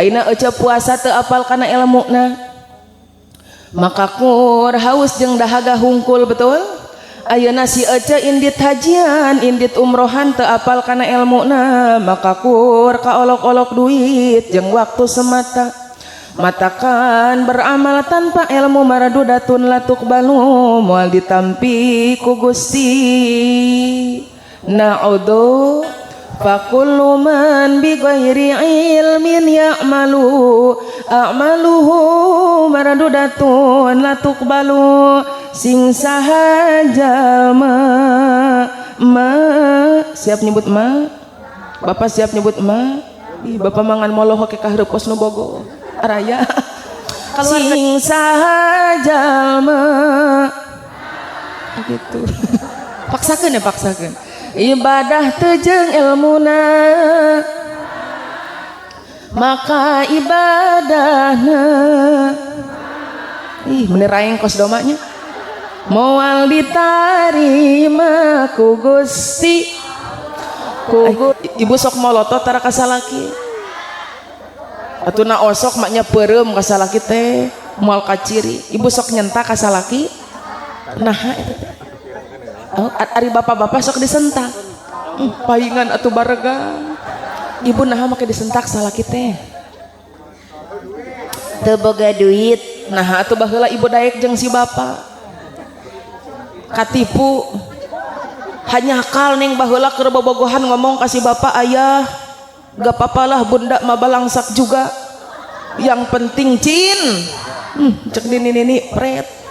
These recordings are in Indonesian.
ayeuna eueuh puasa teu apal kana ilmuna maka kur haus jeung dahaga hungkul betul. Ayeuna si eueuh indit hajian indit umrohan teu apal kana ilmuna maka kur kaolok-olok duit jeung waktu semata matakan beramal tanpa ilmu maradudatun latuk balu moal ditampi ku Gusti. Na'udzu fakullu man bi ghairi ilmin ya'malu a'maluhu maradudatun latuk balu sing sahaja ma siap nyebut ma bapak siap nyebut ma ih bapak mangan moloh ke kahrepos nu bogo araya sing sahaja ma gitu paksakeun ya paksakeun ibadah teu jeung ilmuna maka ibadahna ih bener aing kos domanya moal ditarima ku Gusti ibu sok molotot tara ka salaki atuna osok maknya peureum ka salaki teh moal kaciri ibu sok nyentak ka salaki nah eta teh ari bapak-bapak sok disentak paingan atuh barega ibu naha make disentak salaki teh teu boga duit nah atuh baheula ibu daek jeung si bapak katipu hanya akal neng baheula keur bobogohan ngomong ka si bapak ayah gak papalah bunda mah balangsak juga yang penting cin cek nini pret.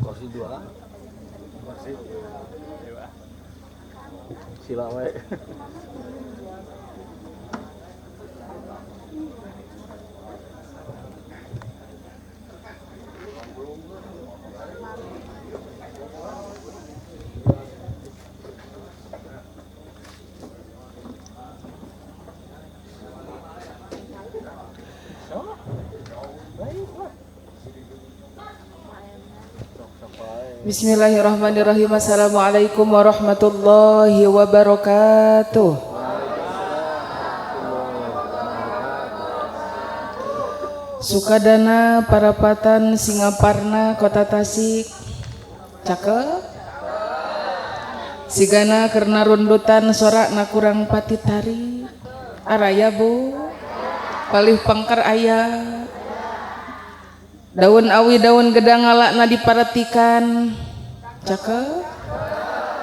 Kursi dua, sila we. Bismillahirrahmanirrahim. Assalamualaikum warahmatullahi wabarakatuh. Sukadana Parapatan Singaparna Kota Tasik cakep sigana karena rundutan sorakna kurang pati tari araya bu palih pangkar ayah daun awi daun gedang ngalakna diparatikan cakep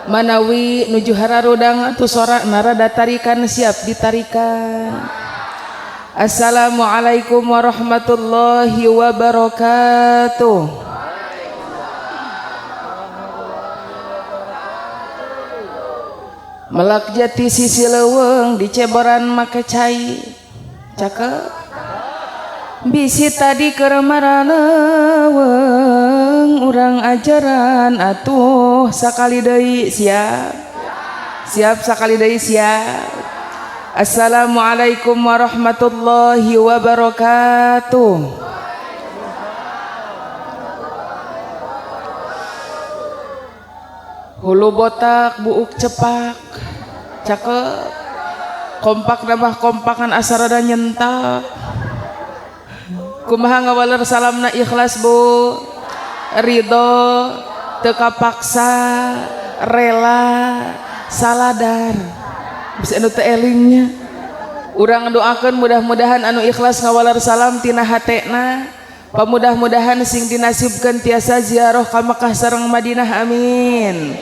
manawi nuju hararudang atuh sorak narada tarikan siap ditarikan. Assalamualaikum warahmatullahi wabarakatuh. Melak jati sisi leuweung di ceboran make cai cakep bisi tadi keur maraleuweung urang ajaran atuh sakali deui siap sakali deui siap. Assalamualaikum warahmatullahi wabarakatuh. Hulu botak buuk cepak cakep kompak nambah kompakan asarada nyentak kumaha ngawaler salamna ikhlas bu ridho teka paksa rela saladar bisa anu teu elingnya urang doakeun mudah-mudahan anu ikhlas ngawaler salam tina hatena pamudah-mudahan sing dinasibkeun tiasa ziarah ka Mekah sareng Madinah amin.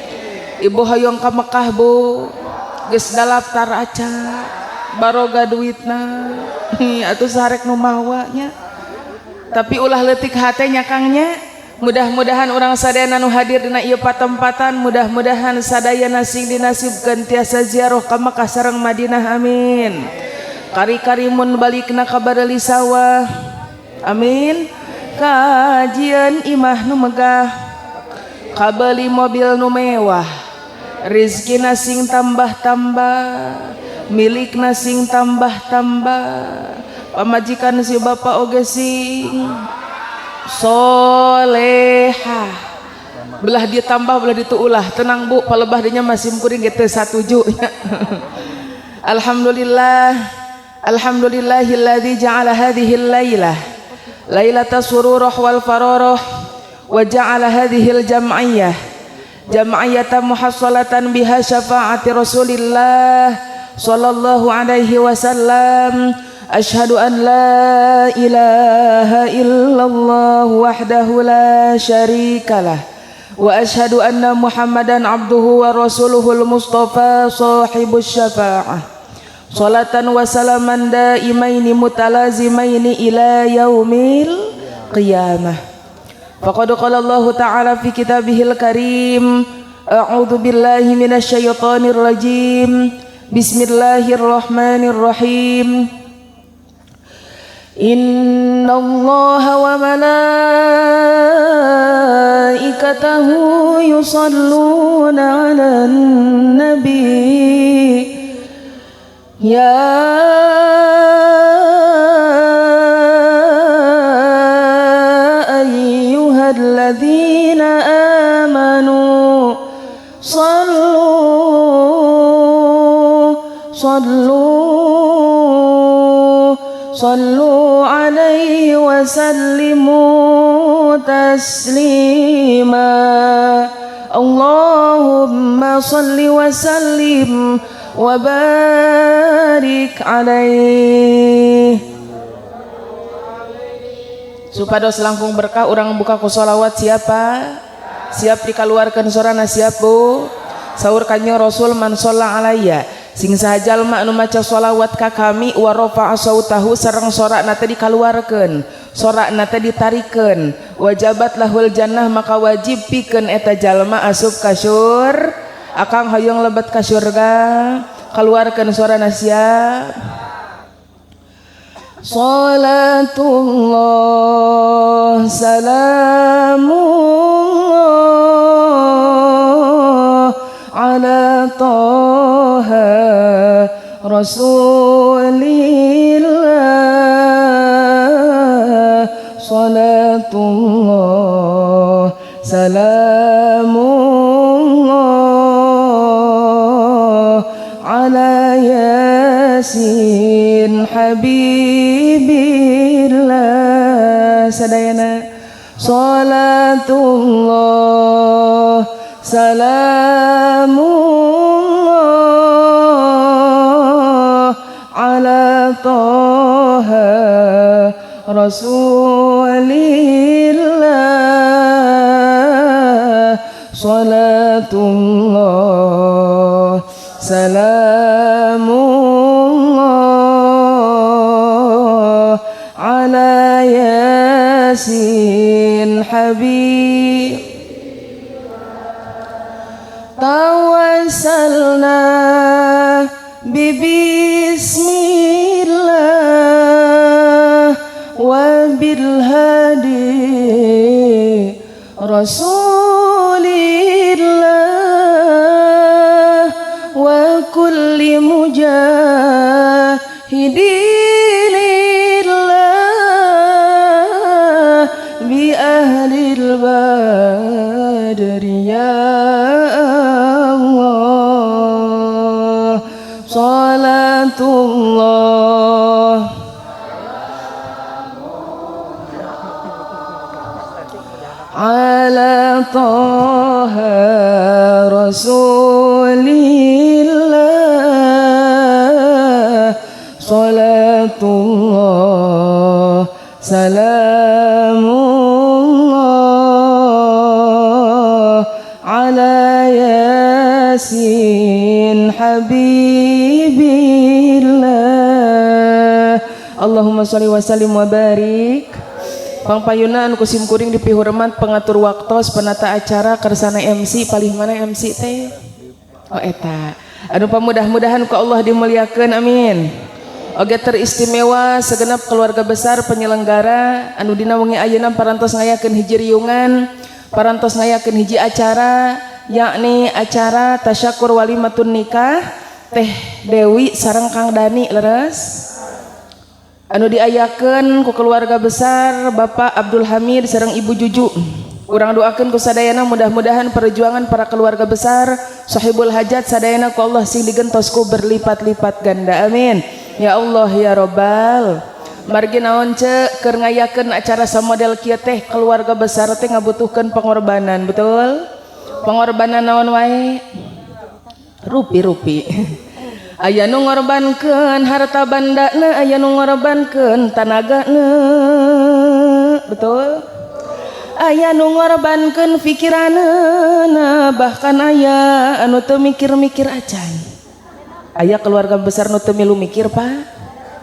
Ibu hoyong ka Mekah bu geus dalaptar aca baroga duitna atuh sarek nu mawa nya tapi ulah leutik hate nya kangnya mudah-mudahan urang sadayana nu hadir dina ieu patempatan mudah-mudahan sadayana sing dinasibkeun tiasa ziarah ka Mekah sareng Madinah amin. Kari-karimun balikna ka Badali Sawah amin. Kajian imah nu megah kabeli mobil nu mewah rizkina sing tambah-tambah milikna sing tambah-tambah, pamajikan si bapa oge sing solehah. Belah dia tambah, belah dia ulah. Tenang bu, palebah dinya masih kuring gitu satuju. Alhamdulillah, alhamdulillahilladzi ja'ala hadhil lailah lailata sururah wal fararah wa ja'ala hadhil jam'iyah jam'iyatan muhassalatan biha syafa'ati Rasulillah sallallahu alaihi wasallam. Asyhadu an la ilaha illallah wahdahu la syarikalah wa asyhadu anna Muhammadan abduhu wa rasuluhul mustafa sahibus syafa'ah. Salatan wa salaman daimaini mutalazimaini ila yaumil qiyamah. Faqad qala Allah ta'ala fi kitabihil karim, a'udzu billahi minasy syaithanir rajim. Bismillahirrahmanirrahim. Inna Allaha wa malaikatahu yusalluna 'alan nabi. Ya ayyuhalladzina amanu sallu alaihi wa sallimu taslima. Allahumma salli wa sallim wa barik alaihi. Supados langkung berkah urang buka ku sholawat siapa? Siap dikaluarkan sorana siap bu? Saur kanjeng Rasul man sholla alayya sing sahajalma anu maca sholawat ka kami wa rafa'a sautahu sareng sorakna teh dikaluarkeun, sorakna teh ditarikeun, wajabat lahul jannah maka wajib pikeun eta jalma asup ka syur. Akang hoyong lebet ka surga, keluarkan suarana siap. Salatullah salamullah ala Taha Rasulillah. Salatullah salamullah ala Yasin Habibillah. Sadayana salatullah salamullah ala Taha Rasulillah. Salatullah salamullah ala Yasin Habib. Tawassalna bismillah wa bil hadi Rasulillah wa kulli mujahidillah bi ahlil badri ya Allah. Salatullah ala Taha Rasulillah. Salatullah salamullah ala Yasin Habibillah. Allahumma sholli wa sallim wa barik. Pangpayunan kusim kuring dipihurmat pengatur waktos penata acara kersana MC palih mana MC teh? Oh eta. Anu pamudah-mudahan ku Allah dimuliakeun amin. Oge teristimewa segenap keluarga besar penyelenggara anu dina wengi ayeuna parantos ngayakeun hiji riungan, parantos ngayakeun hiji acara yakni acara tasyakur walimatun nikah Teh Dewi sareng Kang Dani leres. Anu diayakeun ku keluarga besar Bapak Abdul Hamid sareng Ibu Juju. Urang doakeun ku sadayana mudah-mudahan perjuangan para keluarga besar sahibul hajat sadayana ku Allah sing digentos ku berlipat-lipat ganda. Amin. Ya Allah ya Robbal. Margi naon ceuk keur ngayakeun acara samodel kieu teh keluarga besar teh ngabutuhkeun pengorbanan, betul? Pengorbanan naon wae? Rupi-rupi. Aya nu ngorbankeun harta bandana, aya nu ngorbankeun tanagana, betul? Aya nu ngorbankeun pikiranna, bahkan aya anu teu mikir-mikir acan. Aya keluarga besar nu teu milu mikir, Pak?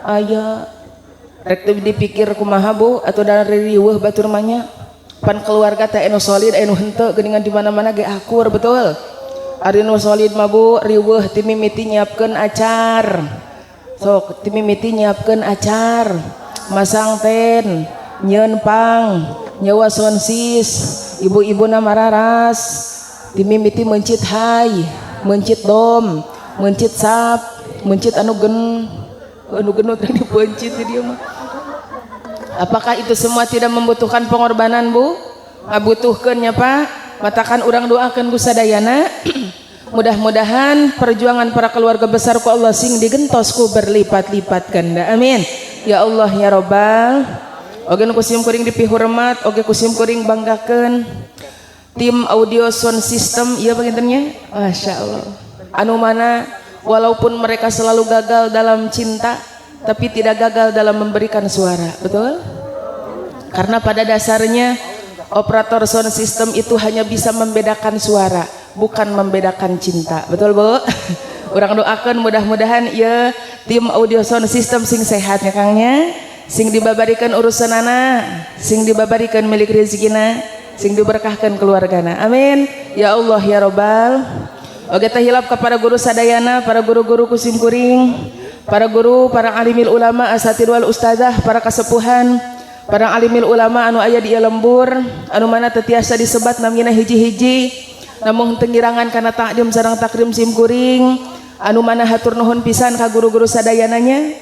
Aya. Rek teu dipikir kumaha Bu atuh dari riweuh batur mah nya. Pan keluarga teh anu solid, anu henteu geuningan di mana-mana ge akur, betul? Ari nu solid mah Bu riweuh ti mimiti nyiapkeun acar. Sok ti mimiti nyiapkeun acar, masang ten, nyieun pang, nyawa sonsis, ibu-ibuna mararas, ti mimiti mencit hai, mencit dom, mencit sap, mencit anu genut teh dipencit di dieu mah. Apakah itu semua tidak membutuhkan pengorbanan Bu? Ngabutuhkeun nya Pak. Matakan urang doakeun ku sadayana mudah-mudahan perjuangan para keluarga besar ku Allah sing digentos ku berlipat-lipat ganda. Amin. Ya Allah ya Robbal. Oge nu kusim kuring dipihormat, oge kusim kuring banggakeun tim audio sound system ieu beginten nya. Masyaallah. Anu mana walaupun mereka selalu gagal dalam cinta tapi tidak gagal dalam memberikan suara, betul? Karena pada dasarnya operator sound system itu hanya bisa membedakan suara, bukan membedakan cinta, betul Bu? Urang doakeun mudah-mudahan ieu tim audio sound system sing sehat ya Kangnya, sing dibabarikan urusanana, sing dibabarikan milik rezekina, sing diberkahkan keluargana. Amin. Ya Allah ya Robbal. Oge teh hilap kepada guru sadayana, para guru-guru kusim kuring, para guru, para alimil ulama, asatidz wal ustazah, para kasepuhan, para alimil ulama anu aya di lembur, anu mana teu tiasa disebat namina hiji-hiji, namun tengirangan kana takdim sareng takrim sim kuring, anu mana hatur nuhun pisan ka guru-guru sadayananya.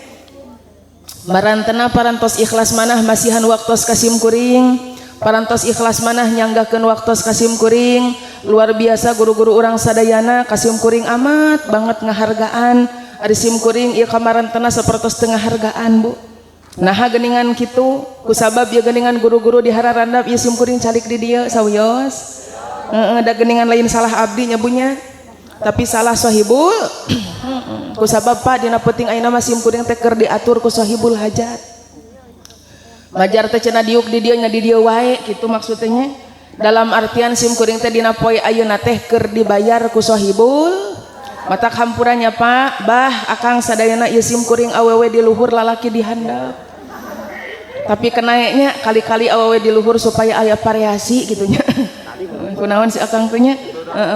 Marantena parantos ikhlas manah masihan waktos kasim kuring, parantos ikhlas manah nyanggahkeun waktos kasim kuring. Luar biasa guru-guru urang sadayana kasim kuring amat banget ngahargaan. Ari sim kuring ieu kamarantena sapertos teu ngahargaan Bu. Nah geuningan kitu kusabab ieu geuningan guru-guru di hararandap ieu sim kuring calik di dieu sawios. Da geuningan lain salah abdi nya bunya. Tapi salah sahibul kusabab Pak dina peuting ayeuna mah sim kuring teh keur diatur ku sahibul hajat. Majar teh cenah diuk di dieu nya di dieu wae kitu maksudnya. Dalam artian sim kuring teh dina poe ayeuna teh keur dibayar ku sahibul. Matak hampurannya Pak, bah akang sadayana ieu sim kuring awewe di luhur lalaki di handap. Tapi kenaeknya kali-kali awewe di luhur supaya aya variasi gitu nya. Kunaon si akang teh nya?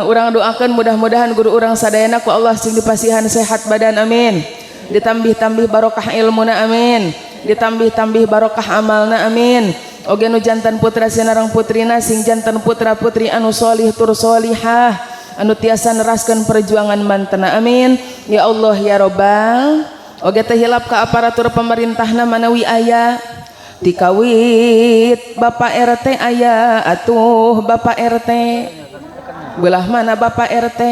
Urang doakeun mudah-mudahan guru urang sadayana ku Allah sing dipasihan sehat badan amin. Ditambih-tambih barokah ilmuna amin. Ditambih-tambih barokah amalna amin. Oge nu jantan putra sinareng putrina sing jantan putra putri anu sholih tur sholihah anu tiasa neraskeun perjuangan mantena amin. Ya Allah ya Robbal. Oge teh hilap ka aparatur pemerintahna manawi aya dikawit Bapak RT aya atuh Bapak RT belah mana Bapak RT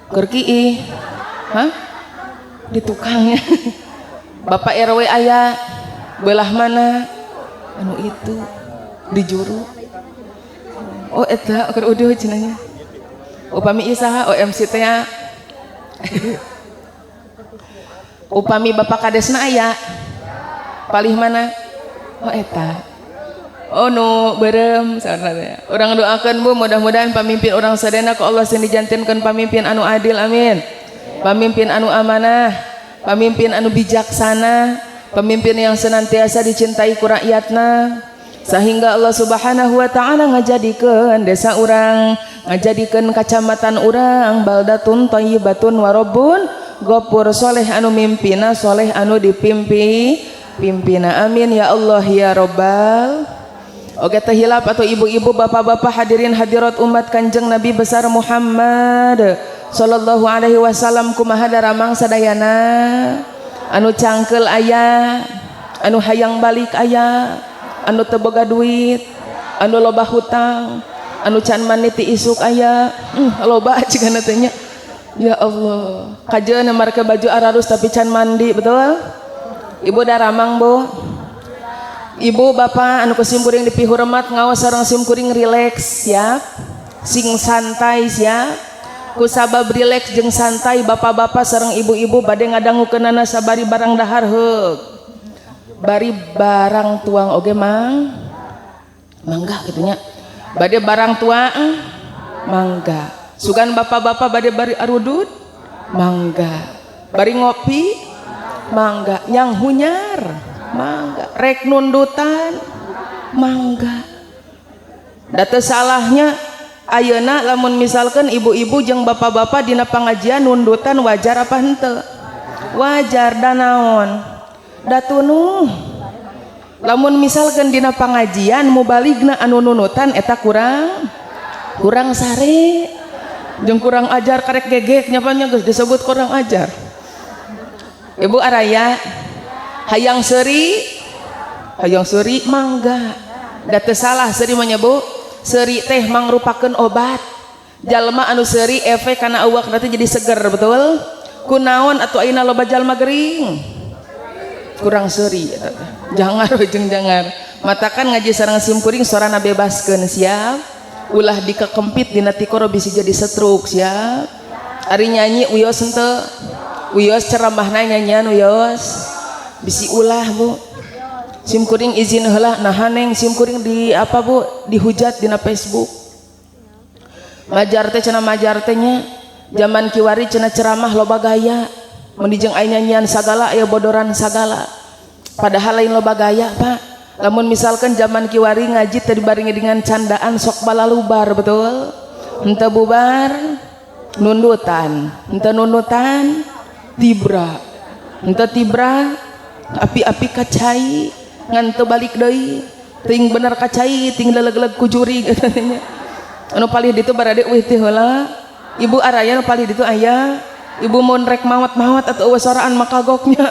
keur kieu hah di tukangnya Bapak RW aya belah mana anu itu di juru oh eta keur uduh cenanya upami isaha OMC teh upami Bapak kadesna aya palih mana oh eta oh nu beureum saudara. Urang doakeun Bu mudah-mudahan pamimpin urang sadayana ku Allah sing dijantinkeun pamimpin anu adil amin. Pamimpin anu amanah, pamimpin anu bijaksana, pemimpin yang senantiasa dicintai ku rakyatna sehingga Allah Subhanahu wa taala ngajadikeun desa urang, ngajadikeun kacamatan urang baldatun thayyibatun wa rabbun ghafur soleh anu mimpina soleh anu pimpina amin ya Allah ya Robbal. Oke teh hilap atau ibu-ibu bapak-bapak hadirin hadirat umat Kanjeng Nabi besar Muhammad sallallahu alaihi wasallam kumaha daramang sadayana anu cangkel aya, anu hayang balik aya, anu teu boga duit, anu loba hutang, anu can mandi ti isuk aya, loba cenah teh nya. Ya Allah, kajeuna marke baju ararus tapi can mandi, betul? Ibu daramang, Bu. Ibu bapak anu kusimkuring di pihurmat ngawas sareng simkuring rileks siap, sing santai siap. Kusabab rileks jeung santai bapak-bapak sareng ibu-ibu bade ngadangukeunana sabari barang dahar heug. Bari barang tuang oge mang mangga kitu nya. Bade barang tuang mangga. Sugan bapak-bapak bade bari arudud mangga. Bari ngopi mangga. Yang hunyar mangga. Rek nundutan mangga. Da teu salahnya ayeuna lamun misalkan ibu-ibu jeung bapak-bapak dina pangajian nundutan wajar apa henteu? Wajar da naon? Da tunuh. Lamun misalkan dina pangajian mubaligna anu nunutan eta kurang sare. Jeung kurang ajar karek gegek nyapanya geus disebut kurang ajar. Ibu araya hayang seuri mangga. Da teu salah seuri mah nya Bu. Seuri teh mangrupakeun obat. Jalma anu seuri efek kana awakna teh jadi seger, betul? Kunaon atuh ayeuna loba jalma gering? Kurang seuri eta teh. Jangar we jeung jangar. Matakan ngaji sareng simkuring sorana bebaskeun siap. Ulah dikekempit dina tikoro bisi jadi stroke siap. Ari nyanyi uyos henteu? Uyos ceramahna nyanyian uyos. Bisi ulah Bu. Simkuring izin heula nahan neng simkuring di apa Bu dihujat dina Facebook. Majar teh cenah majar teh nya zaman kiwari cenah ceramah loba gaya. Mun dijeng aya nyanyian sagala aya bodoran sagala. Padahal lain loba gaya Pak. Lamun misalkan zaman kiwari ngaji teh dibarengi dengan candaan sok balalubar, betul? Henteu bubar nundutan, henteu nundutan tibra. Henteu tibra api-api kacai ngan teu balik deui. Ting bener kacai, ting leleg-leg ku juri katanya. Anu palih ditu barade eueuh teh heula. Ibu araya anu palih ditu aya. Ibu mun rek mawat-mawat atuh eueuh soraan makagoknya.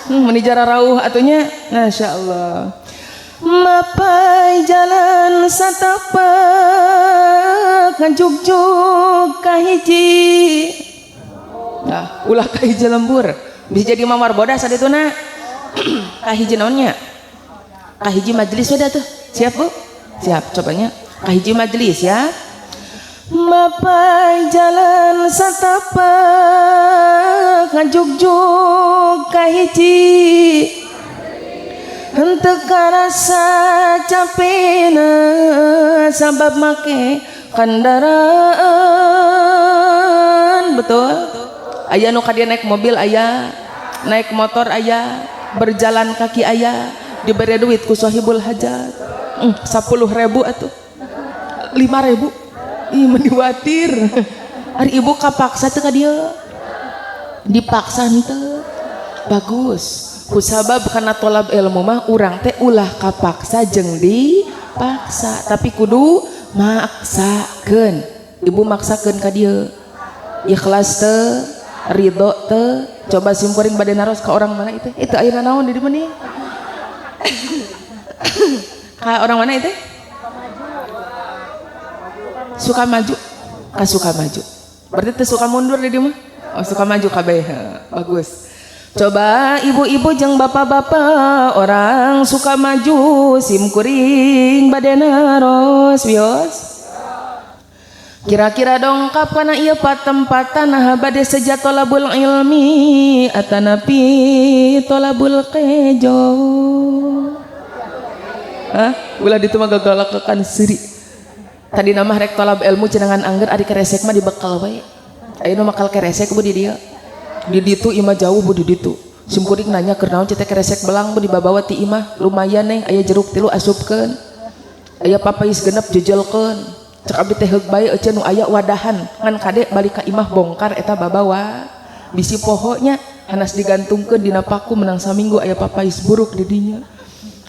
Meni jara rauh atunya. Masyaallah. Mapai jalan satapak ngajuk-juk kahiji. Nah, ulah kahiji lembur. Bisa jadi mamar bodas sadetuna. Kahiji naonnya? Kahiji majelis sudah tuh. Siap Bu? Siap, cobanya. Kahiji majelis ya. Mapai jalan satapak ngajuk-juk kahiji. Henteu karasa capena sabab make kendaraan, betul? Aya nu kadieu naik mobil aya, naik motor aya, berjalan kaki aya, diberi duit ku sahibul hajat. 10.000 atuh. 5.000. Ih mendiwatir. Ari ibu kapaksa teu ka dieu. Dipaksa henteu. Bagus. Kusabab karena tolab ilmu mah urang teh ulah kapaksa jeung dipaksa, tapi kudu maksakeun. Ibu maksakeun ka dieu. Ikhlas teu, ridho teu. Coba simkuring bade naros ka orang mana itu? Itu ayeuna naon di mana? Ka orang mana itu? Suka maju. Ka suka maju. Berarti teu suka mundur di dieu mah? Oh, suka maju kabeh. Bagus. Coba ibu-ibu jeung bapak-bapak orang suka maju simkuring bade naros wios. Kira-kira dongkap kana ieu patempatan nah bade seja tolabul ilmi atanapi tolabul kejo. Ulah ditu mah gagalakakan seuri. Tadi nama rek tolab ilmu cenangan angger ari keresek mah dibekal we. Ayeuna makal keresek Bu di dieu. Di ditu imah jauh Bu di ditu. Simkuring nanya keur naon cetek keresek belang Bu dibawa ti imah lumayan neng aya jeruk tilu asupkeun. Aya papais genep jejelkeun. Cek abdi teh heug bae ece nu aya wadahan ngan kade balik ka imah bongkar eta babawa. Bisi pohonya hanas digantungkeun dina paku menang saminggu aya papais buruk di dinya.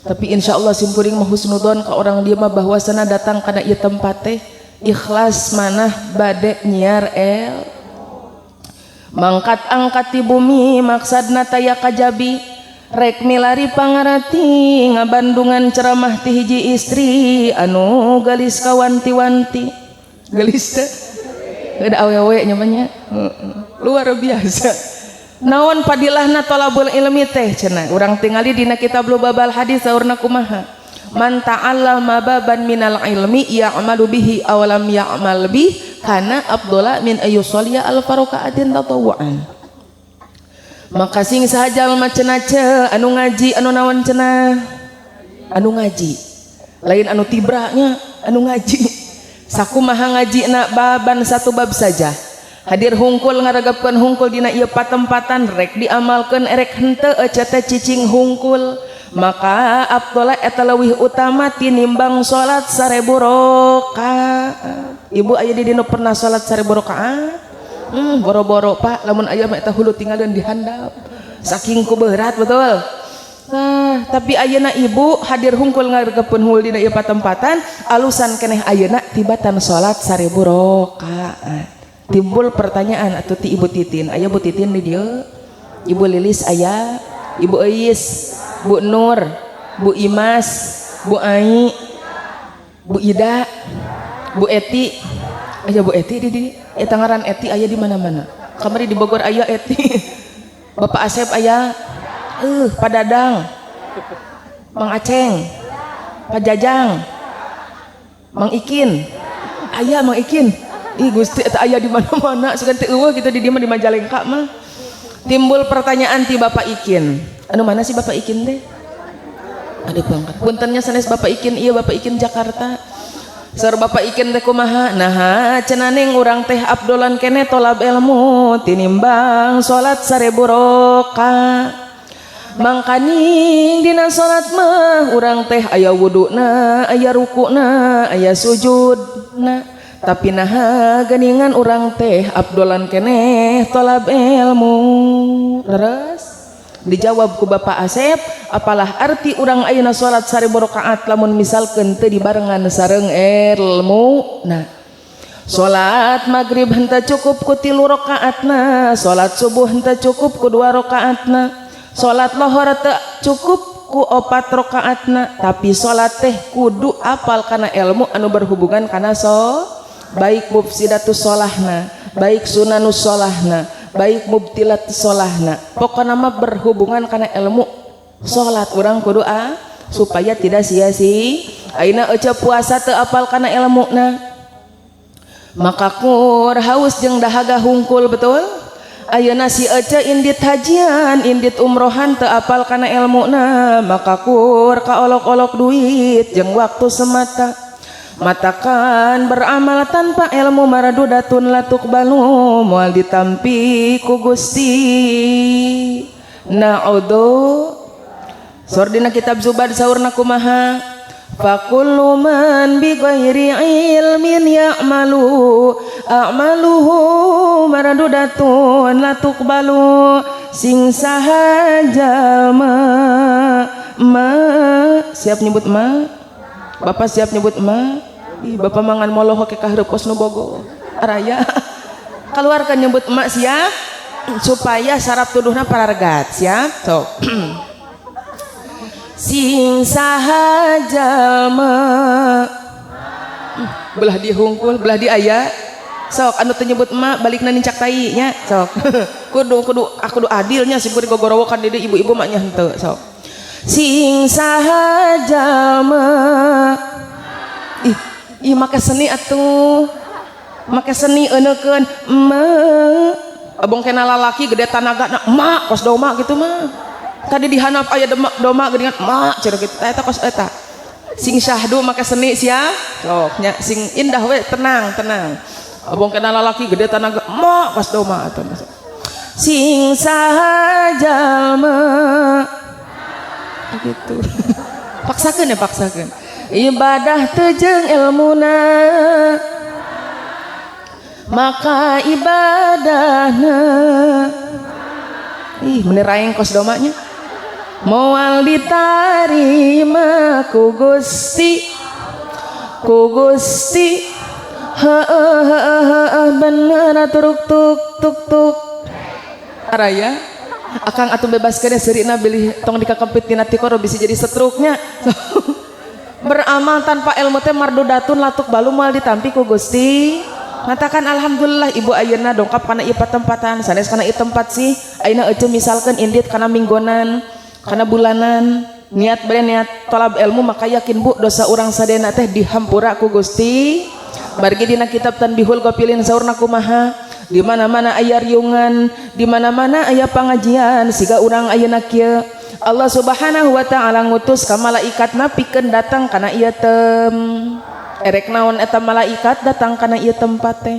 Tapi insyaallah simkuring mah husnudon ka orang dia mah bahwasana datang kana ieu tempat teh ikhlas manah bade nyiar mangkat angkat di bumi maksudna taya kajabi rek milari pangarati ngabandungan ceramah ti hiji istri anu galis kawanti-wanti galis teh ada awewe nyamanya luar biasa naon padilahna tolabul ilmi teh cenah urang tingali dina kitab Lubabal Hadis saurna kumaha man ta'allama baban minal ilmi ya'malu bihi aw lam ya'mal bih kana afdala min ayyusalliya al-faraqaatin tatawwuan maka sing sahaja cenah anu ngaji anu naon cenah anu ngaji lain anu tibranya anu ngaji sakumaha ngajina baban satu bab saja hadir hungkul ngaragapkeun hungkul dina ieu patempatan rek diamalkeun erek henteu ece teh cicing hungkul maka afdala eta leuwih utama tinimbang salat 1000 rakaat. Ibu aya di dina pernah salat 1000 rakaat? Boro-boro Pak, lamun aya mah eta hulu tinggalin di handap. Saking ku berat betul. Nah, tapi ayeuna ibu hadir hungkul ngaragapeun hungkul dina ieu patempatan, alusan keneh ayeuna tibatan salat 1000 rakaat. Timbul pertanyaan atuh ti Ibu Titin, aya Bu Titin di dieu? Ibu Lilis aya, Ibu Eis, Bu Nur, Bu Imas, Bu Ai, Bu Ida, Bu Eti, aya Bu Eti di dieu. Eta ngaran Eti aya di mana-mana. Kamari di Bogor aya Eti. Bapak Asep aya, Pak Dadang, Mang Aceng, Pak Jajang, Mang Ikin, aya Mang Ikin. Ih Gusti eta aya di mana-mana sugan teu eueuh gitu di dieu mah di Majalengka mah. Timbul pertanyaan ti Bapak Ikin. Anu mana sih Bapak Ikin teh? Ade bangkat. Puntennya sanes Bapak Ikin ieu Bapak Ikin Jakarta. Saur Bapak Ikin teh kumaha? Nah, cenah urang teh abdolan keneh tolab ilmu tinimbang salat 1000 rakaat. Mangkaning dina salat mah urang teh aya wuduna, aya rukuna, aya sujudna. Tapi nah geningan urang teh abdolan keneh tolab ilmu. Terus dijawab ku Bapak Asep, apalah arti urang ayeuna salat 1000 rakaat lamun misalkeun teu dibarengan sareng ilmu. Nah, salat maghrib henteu cukup ku 3 rakaatna, salat subuh henteu cukup ku 2 rakaatna, salat lohor teu cukup ku 4 rakaatna, tapi salat teh kudu apal kana ilmu anu berhubungan kana baik mufsidatus sholahna, baik sunanus sholahna, baik mubtilatus sholahna. Pokokna mah berhubungan kana ilmu salat urang kudu supaya tidak sia-sia. Ayeuna ece puasa teu apal kana ilmuna. Maka kur haus jeung dahaga hungkul betul. Ayeuna si ece indit hajian, indit umrohan teu apal kana ilmuna, maka kur kaolok-olok duit jeung waktu semata. Matakan beramal tanpa ilmu maradudatun latukbalu moal ditampi ku Gusti. Na'udzu sor dina kitab Zubad saurna kumaha fakullu man bi ghairi ilmin ya'malu a'maluhu maradudatun latukbalu sing sahaja ma siap nyebut ma Bapak siap nyebut emak. Ih, Bapak mangan moloh ke kahreup kos nu bogo. Araya. Keluarkan nyebut emak siap supaya sarap tuduhna parargat siap. Sok. Sing sahaja mah belah di hungkul, belah di aya. Sok anu teu nyebut emak balikna nincak tai nya. Sok. kudu adilnya si buri gogorowokan di ibu-ibu maknya henteu. Sok. Sing sahaja mah ih make seni atuh make seni eunekeun mah abong kena lalaki gede tanagana mak kos doma gitu mah tadi dihanap aya doma geuningan mak cenah kitu eta kos eta sing syahdu make seni sia sok nya sing indah we tenang abong kena lalaki gede tanaga mak kos doma atuh sing sahaja mah gitu. Paksakeun ya paksakeun. Ibadah teu jeung ilmuna maka ibadahna meneraing kos domanya moal ditarima ku Gusti bener turuk tuk araya akang atuh bebaskeun seurina bilih tong dikakempit tina tikoro bisa jadi setruknya. Beramal tanpa ilmu teh mardudatun latuk balu moal ditampi ku Gusti. Ngatakan alhamdulillah ibu ayeuna dongkap kana ieu patempatan sanes kana ieu tempat sih ayeuna euceum misalkan indit kana minggonan kana bulanan niat bade niat tolab ilmu maka yakin bu dosa urang sadena teh dihampura ku Gusti. Margi dina kitab Tanbihul Ghafilin saurna kumaha di mana-mana aya riungan di mana-mana aya pangajian siga urang ayeuna kieu Allah Subhanahu wa taala ngutus ka malaikatna pikeun datang kana ieu erek naon eta malaikat datang kana ieu tempat teh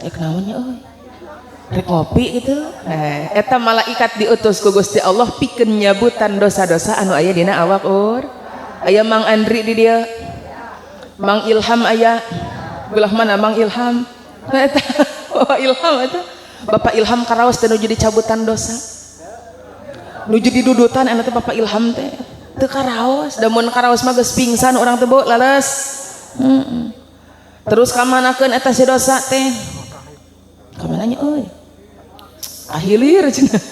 erek naon nya euy rek ngopi gitu eta malaikat diutus ku Gusti Allah pikeun nyabutan dosa-dosa anu aya dina awak aya Mang Andri di dieu Mang Ilham aya belah mana Mang Ilham eta Bapak Ilham eta Bapak Ilham karaos teh nuju dicabutan dosa nuju didudutan anu teh Bapak Ilham teh teu karaos da mun karaos mah geus pingsan urang teh leles terus kamanakeun eta si dosa teh kamana nya euy ahilir cenah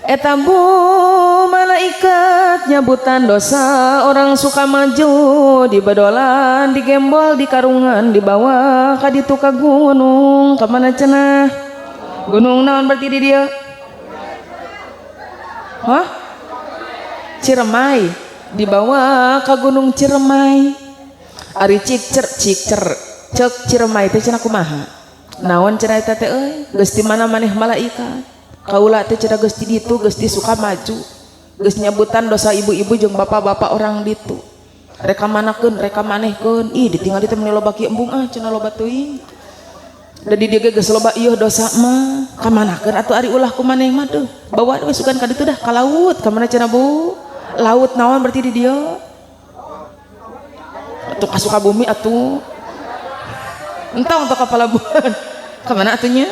eta bu malaikat nyabutan dosa orang suka maju di badolan di gembol di karungan dibawa ka ditu ka gunung kamana cenah gunung naon berarti di dieu hah Ciremai dibawa ke gunung Ciremai ari cek Ciremai teh cenah kumaha naon cenah eta teh euy geus di mana maneh malaikat kaula teh cenah geus di ditu geus disuka maju geus nyabutan dosa ibu-ibu jeung bapak-bapak orang ditu reka manakeun reka manehkeun ih ditinggal teh meni loba kieu embung cenah loba teuing da di dieu geus loba ieu dosa mah kamanakeun atuh ari ulah ku maneh mah tuh bawa we sugan ka ditu dah ka laut ka mana cenah bu laut naon berarti di dieu atuh ka Sukabumi atuh entong untuk kapal labuan kemana atunya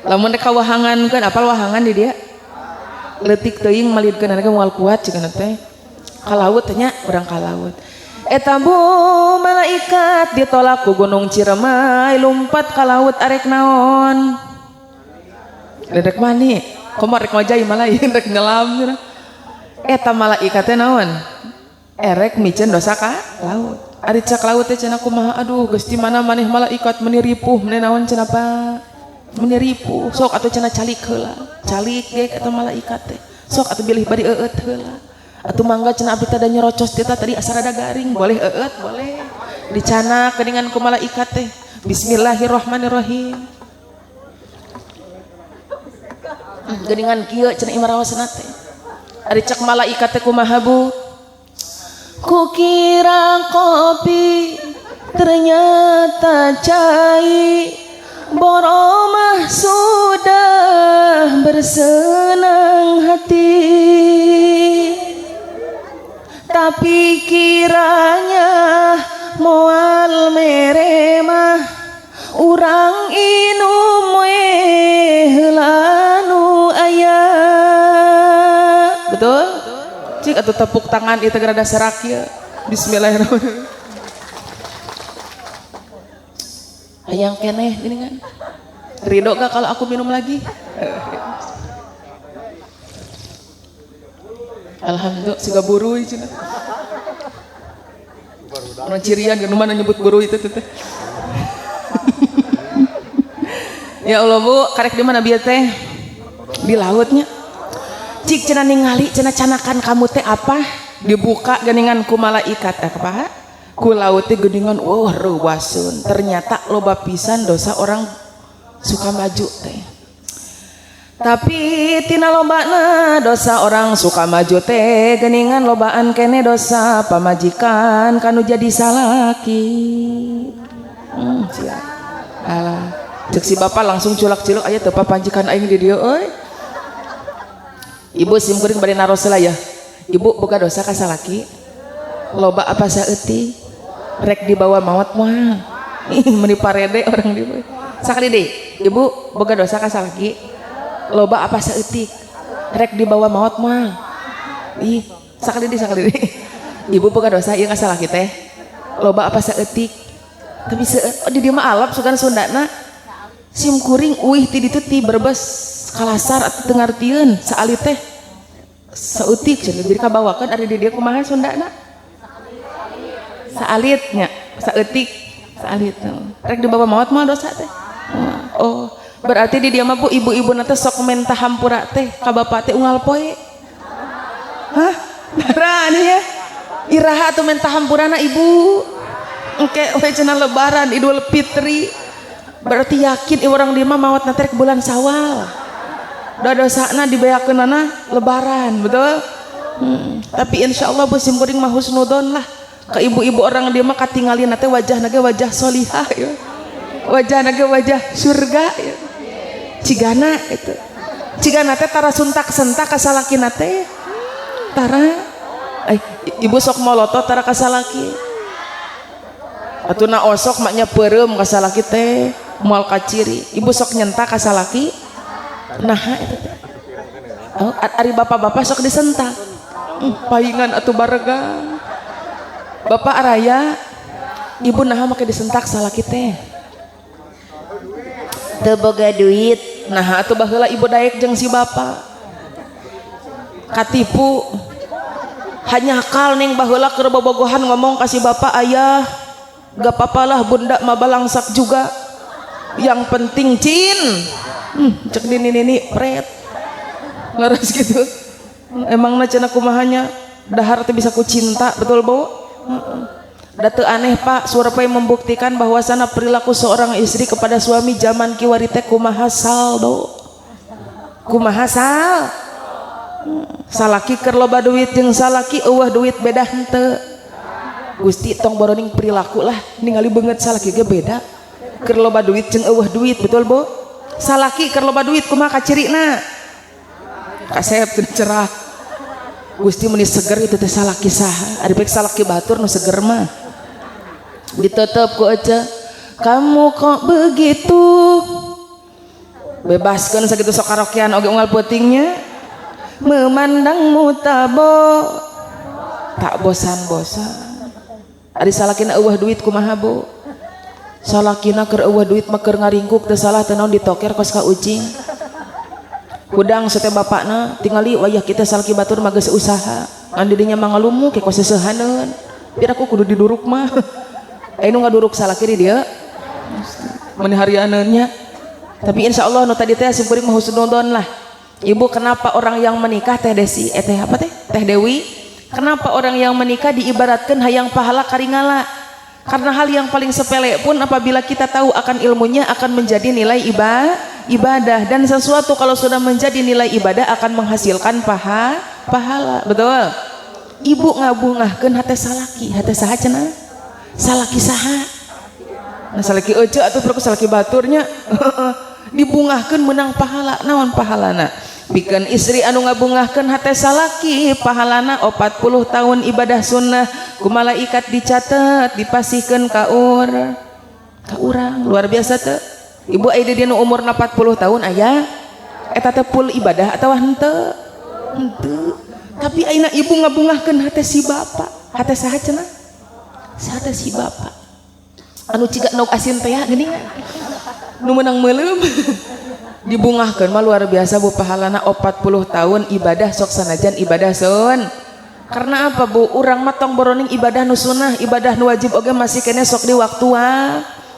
lamun rek wahangan kan apal wahangan di dia leutik teuing malidkeun anake moal kuat cenah teh ka laut teh nya urang ka laut eta bu malaikat ditolak ku gunung Ciremai lumpat ka laut arek naon rek mani komo rek ngajai malain rek nyelam cenah eta malaikat teh naon erek micen dosa ka laut ari cak laut teh cenah kumaha aduh geus di mana maneh malaikat meni ripuh meni naon cenah Pak meni ripuh sok atuh cenah calik heula calik ge eta malaikat teh sok atuh bilih bari eueut heula atuh mangga cenah abdi teh da nyerocos teh tadi asa rada garing boleh eueut boleh dicana keningan ku malaikat teh bismillahirrahmanirrahim geuningan kieu cenah imaraosna teh ari cak malaikat teh kumaha bu kukira kopi ternyata cai boromah sudah bersenang hati tapi kiranya moal meremah urang inum we heula nu aya betul cik atau tepuk tangan itu gerada serak ya bismillahirrahmanirrahim hayang keneh ini kan ridho gak kalau aku minum lagi alhamdulillah siga buru cenah anu cirian geus mana nyebut buru itu teh ya Allah bu karek di mana bieu teh di lautnya cik cenah ningali cenah canakan kamu teh apa dibuka geuningan ku malaikat apa ku laut teh geuningan reuwaseun ternyata loba pisan dosa orang suka maju teh tapi tina lobana dosa orang suka maju teh geuningan lobaan kene dosa pamajikan kanu jadi salaki sia alah cek si bapak langsung culak-culak aya teu papanjikan aing di dieu euy ibu simkuring bari naros lah ya ibu boga dosa ka salaki loba apa saeutik rek dibawa maot moal meni parede orang dieu sakali deui ibu boga dosa ka salaki loba apa saeutik rek dibawa maot moal ih sakali deui ibu boga dosa ieu ka salaki teh loba apa saeutik tapi di dieu mah alap sugan Sundana sim kuring uih ti ditu ti Brebes kalasar atau tengartieun saalit teh sautik cenah jadi kabawakeun ari di dieu kumaha Sundana saalitnya saeutik saalit rek dibawa maot mah dosa teh oh berarti di dia mah Bu ibu-ibu nate sok menta hampura teh ka bapak teh unggal poe hah narani ya iraha atuh menta hampurana ibu engke we cenah lebaran Idul Fitri berarti yakin orang dia mah maot nate rek bulan Sawal dosana dibayakeunana lebaran betul tapi insyaallah Bu sim kuring mah husnudon lah ke ibu-ibu orang dia mah katingalin teh wajahna ge wajah solihah ya. Wajahna ge wajah surga ya. Cigana itu. Cigana teh tara suntak-sentak ka salakina teh. Tara ibu sok molotot tara ka salaki. Atuna osok maknya peureum ka salaki teh moal kaciri. Ibu sok nyentak ka salaki. Nah itu teh. Oh, ari bapak-bapak sok disentak. Paingan atuh baregang. Bapak araya ibu naha make disentak salaki teh teu boga duit nah atuh baheula ibu daek jeung si bapak katipu hanya akal ning baheula keur bobogohan ngomong ka si bapak ayah gak papalah bunda mah balangsak juga yang penting cin cek nini pret ngaras gitu emangna cenah kumahanya dahar teh bisa ku cinta betul Bu. Datu aneh Pak survei membuktikan bahwasana perilaku seorang istri kepada suami zaman kiwari teh kumaha saldo kumaha sal salaki keur loba duit jeung salaki eueuh duit beda henteu Gusti tong boroning perilaku lah ningali beungeut salaki ge beda keur loba duit jeung eueuh duit betul Bu salaki keur loba duit kumaha kacirina kasep cerah Gusti meni seger itu teh salaki saha ari baik salaki batur nu seger mah ditutup ku aja kamu kok begitu bebaskeun sakitu sok karaokean oge unggal peutingnya memandangmu tak bosan-bosan ari salakina eueuh duit kumaha Bu salakina keur eueuh duit mah keur ngaringkuk teu salah teu naon ditoker kos ka ucing hudang sete bapakna tingali wayah kita salaki batur mah geus usaha ngan didinya mah ngalumu ke kos seueuhaneun pir aku kudu diduruk mah anu ngaduruk salaki di dieu mun harianeunnya tapi insyaallah nu tadi teh sim kuring mah husnudon lah ibu kenapa orang yang menikah teh Desi teh apa teh teh Dewi kenapa orang yang menikah diibaratkan hayang pahala karingala karena hal yang paling sepele pun apabila kita tahu akan ilmunya akan menjadi nilai ibadah dan sesuatu kalau sudah menjadi nilai ibadah akan menghasilkan pahala betul ibu ngabungahkeun hate salaki hate saha cenah salaki saha nah salaki eueuh atuh perlu salaki baturnya dibungahkeun menang pahala naon pahalana pikeun istri anu ngabungahkeun hate salaki pahalana 40 tahun ibadah sunnah ku malaikat dicatet dipasihkeun ka urang luar biasa teu ibu aya di dina umurna 40 tahun aya eta teh full ibadah atawa henteu henteu tapi ayeuna ibu ngabungahkeun hate si bapak hate saha cenah hate si bapak anu ciga nauk asin teh geuning nu meunang meuleuh dibungahkeun mah luar biasa Bu pahalana 40 tahun ibadah sok sanajan ibadah sun karena apa Bu urang mah tong boroning ibadah nu sunnah ibadah nu wajib oge masih kene sok di waktu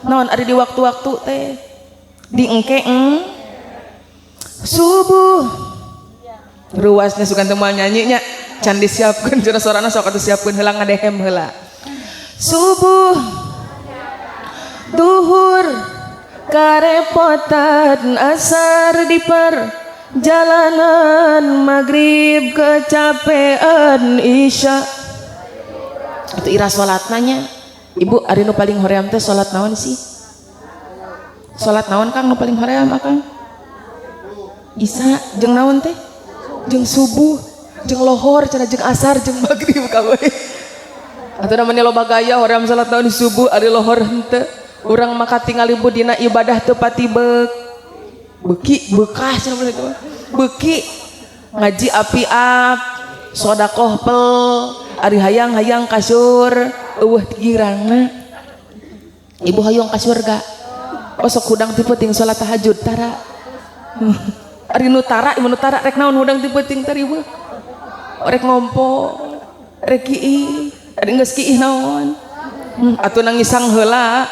naon ari di waktu-waktu teh di engke subuh ruasnya sugan teu moal nyanyi nya can disiapkeun jeung sorana sok atuh siapkeun heula ngadehem heula subuh duhur karepotan asar di perjalanan maghrib kecapean isya itu ira salatna nya ibu ari nu paling hoream teh salat naon sih salat naon Kang nu paling hoream Akang isya jeung naon teh jeung subuh jeung lohor cenah jeung asar jeung maghrib kawe atuh namanya loba gaya hoream salat naon subuh ari lohor henteu urang maka tinggal ibu dina ibadah teu pati beki bekas cenah itu beki ngaji api-ap sodakoh pel ari hayang-hayang kasur eueuh girangna ibu hayang ka surga sok hudang ti peuting salat tahajud tara. Ari nu tara ieu nu tara rek naon hudang ti peuting tari weh. Rek ngompo, rek kiih, ari geus kiih naon. Atuh nangisang heula,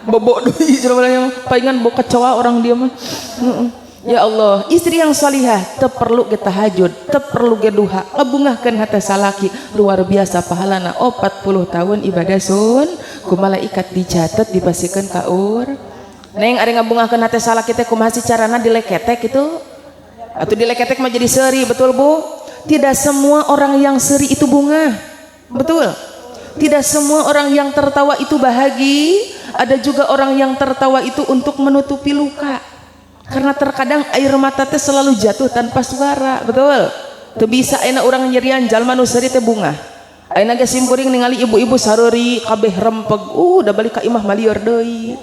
bobo deui cenah paingan boka kecoa orang dia mah. Ya Allah, istri yang salihah teu perlu ge tahajud, teu perlu ge duha, ngabungahkeun hate salaki luar biasa pahalana 40 tahun ibadah sun ku malaikat dicatet dipasikeun ka ur. Neng ari ngabungahkeun hate salaki teh kumaha sih carana dileketek itu? Atuh dileketek mah jadi seuri, betul Bu? Tidak semua orang yang seuri itu bunga. Betul? Tidak semua orang yang tertawa itu bahagia, ada juga orang yang tertawa itu untuk menutupi luka. Karena terkadang air mata teh selalu jatuh tanpa suara, betul? Teu bisa ayeuna urang nyerian jalma nu seuri teh bunga. Ayeuna ge simkuring ningali ibu-ibu sareuri kabeh rempeg, da balik ka imah malieur deui.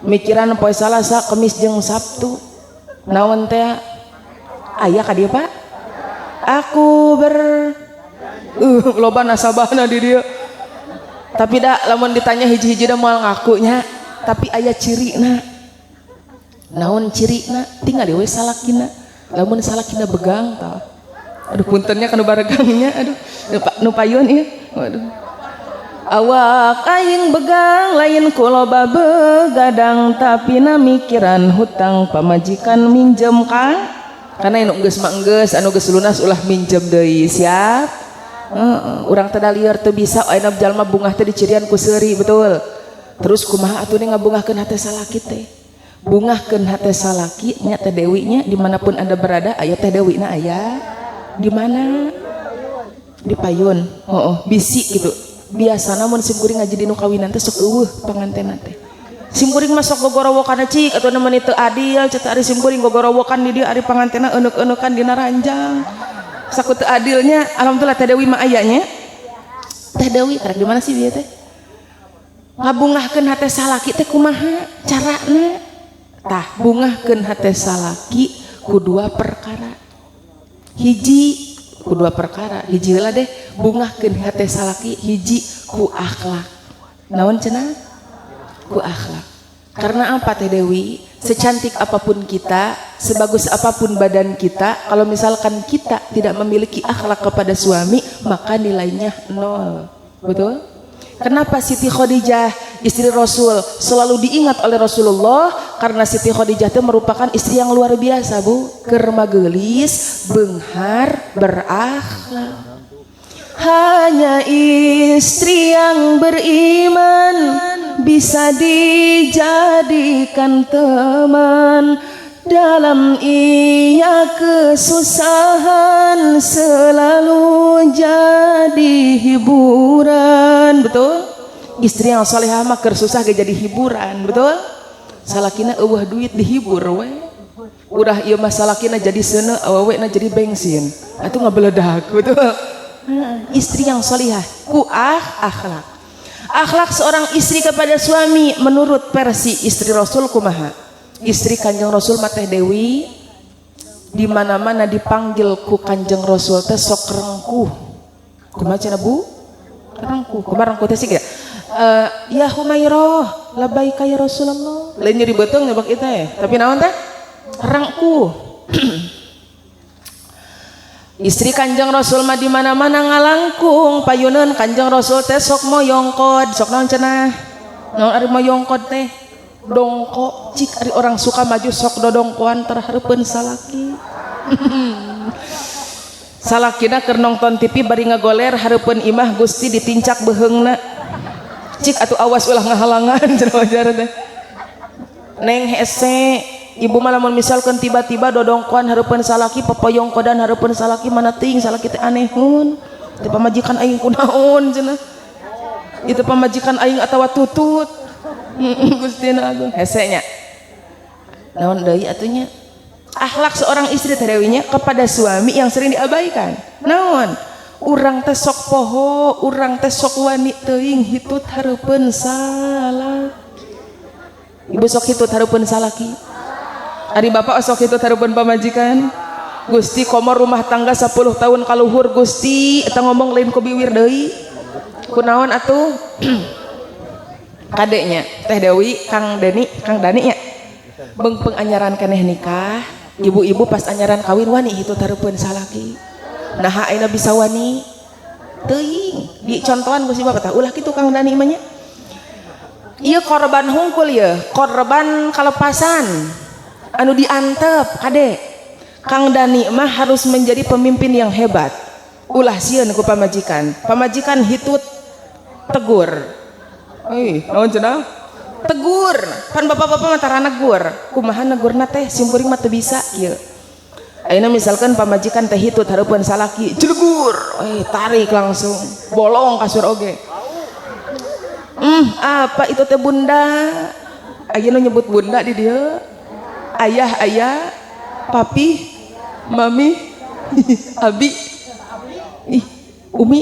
Mikiran poe Salasa, Kemis jeung Sabtu. Naon teh? Aya ka dieu, Pak? Aku loba nasabahna di dieu. Tapi da lamun ditanya hiji-hiji da moal ngakunya, tapi aya cirina. Naon cirina? Tinggal we salakina. Lamun salakina begang tah. Aduh puntennya kana baregangnya, aduh nu payun ieu. Waduh. Awak aing begang lain ku loba begadang tapi na mikiran hutang pamajikan minjem kan. Karena anu geus mah geus anu geus lunas ulah minjem deui, siap? Urang teh da lieur teu bisa ayeuna jalma bungah teh dicirian ku seuri, betul? Terus kumaha atuh ngabungahkeun hate salaki teh? Bungahkeun hate salaki nya teh Dewi nya dimanapun Anda berada aya teh Dewi na aya di mana di payun bisi gitu biasana mun simkuring ngaji di nu kawinan teh sok eueuh pangantenna teh simkuring mah sok gogorowokan cik atuh nemen teu adil ceuk ari simkuring gogorowokan di dieu ari pangantenna euneuk-eunukan dina ranjang saku teu adilnya alhamdulillah teh Dewi mah aya nya teh Dewi karek di mana sih dia teh ngabungahkeun hate salaki teh kumaha carana tah bungahkeun hate salaki ku dua perkara hiji ku dua perkara hiji heula deh bungahkeun hate salaki hiji ku akhlak naon cenah ku akhlak karena apa teh Dewi secantik apapun kita sebagus apapun badan kita kalau misalkan kita tidak memiliki akhlak kepada suami maka nilainya 0 betul. Kenapa Siti Khadijah istri Rasul selalu diingat oleh Rasulullah? Karena Siti Khadijah itu merupakan istri yang luar biasa, Bu. Keur magelis, beunghar, berakhlak. Hanya istri yang beriman bisa dijadikan teman dalam ia kesusahan selalu jadi hiburan, betul? Istri yang salehah mah keur susah ge jadi hiburan, betul? Salakina eueuh duit dihibur we. Urah ieu mah salakina jadi seuneu awewena jadi bensin. Atuh ngabeledak, betul? Istri yang salehah ku akhlak. Akhlak seorang istri kepada suami menurut versi istri Rasul kumaha? Istri Kanjeng Rasul mah teh Dewi di mana-mana dipanggil ku Kanjeng Rasul teh sok rengkuh. Kumaha cenah Bu? Rengkuh. Kumaha rengkuh teh sih ya? Ya Humairah, labbaika ya Rasulullah. Lain nyeri beuteung nya bak eta tapi naon teh? Rengkuh. Istri Kanjeng Rasul mah di mana-mana ngalangkung payuneun Kanjeng Rasul teh sok moyongkod, sok naon cenah? Naon ari moyongkod teh? Dongko, cik ari orang suka maju sok dodongkoan terhareupeun salaki. Salakina keur nongton TV bari ngagoler hareupeun imah Gusti ditincak beheungna. Cik atuh awas ulah ngahalangan cenah wajar teh. Neng hese ibu mah lamun misalkan tiba-tiba dodongkoan hareupeun salaki popoyongkodan hareupeun salaki mana teuing salaki teh anehun. Teu pamajikan aing kunaon cenah. Itu pamajikan aing atawa tutut. Gustina agung hese nya. Naon deui atunya? Akhlak seorang istri teh Dewinya kepada suami yang sering diabaikan. Naon? Urang teh sok poho, urang teh sok wani teuing hitut hareupeun salaki. Ibu sok hitut hareupeun salaki. Ari bapak sok hitut hareupeun pamajikan. Gusti komor rumah tangga 10 tahun kaluhur Gusti eta ngomong lain ku biwir deui. Kunaon atuh? kadeknya Teh Dewi Kang Dani nya beung penganyaran keneh nikah ibu-ibu pas anyaran kawin wani itu tarupeun salaki nah ayeuna bisa wani teuing di contohan ku si bapak tah ulah kitu Kang Dani mah nya ieu korban hungkul ya korban kalepasan anu diantep kade Kang Dani mah harus menjadi pemimpin yang hebat ulah sieun ku pamajikan hitut tegur naon cenah tegur kan bapak-bapak mah tara negur kumaha negurna teh simkuring mah teu bisa kieu ayeuna misalkan pamajikan teh hitut hareupeun salaki jelegur tarik langsung bolong kasur oge apa itu teh bunda ayeuna nyebut bunda di dieu ayah papi mami abi umi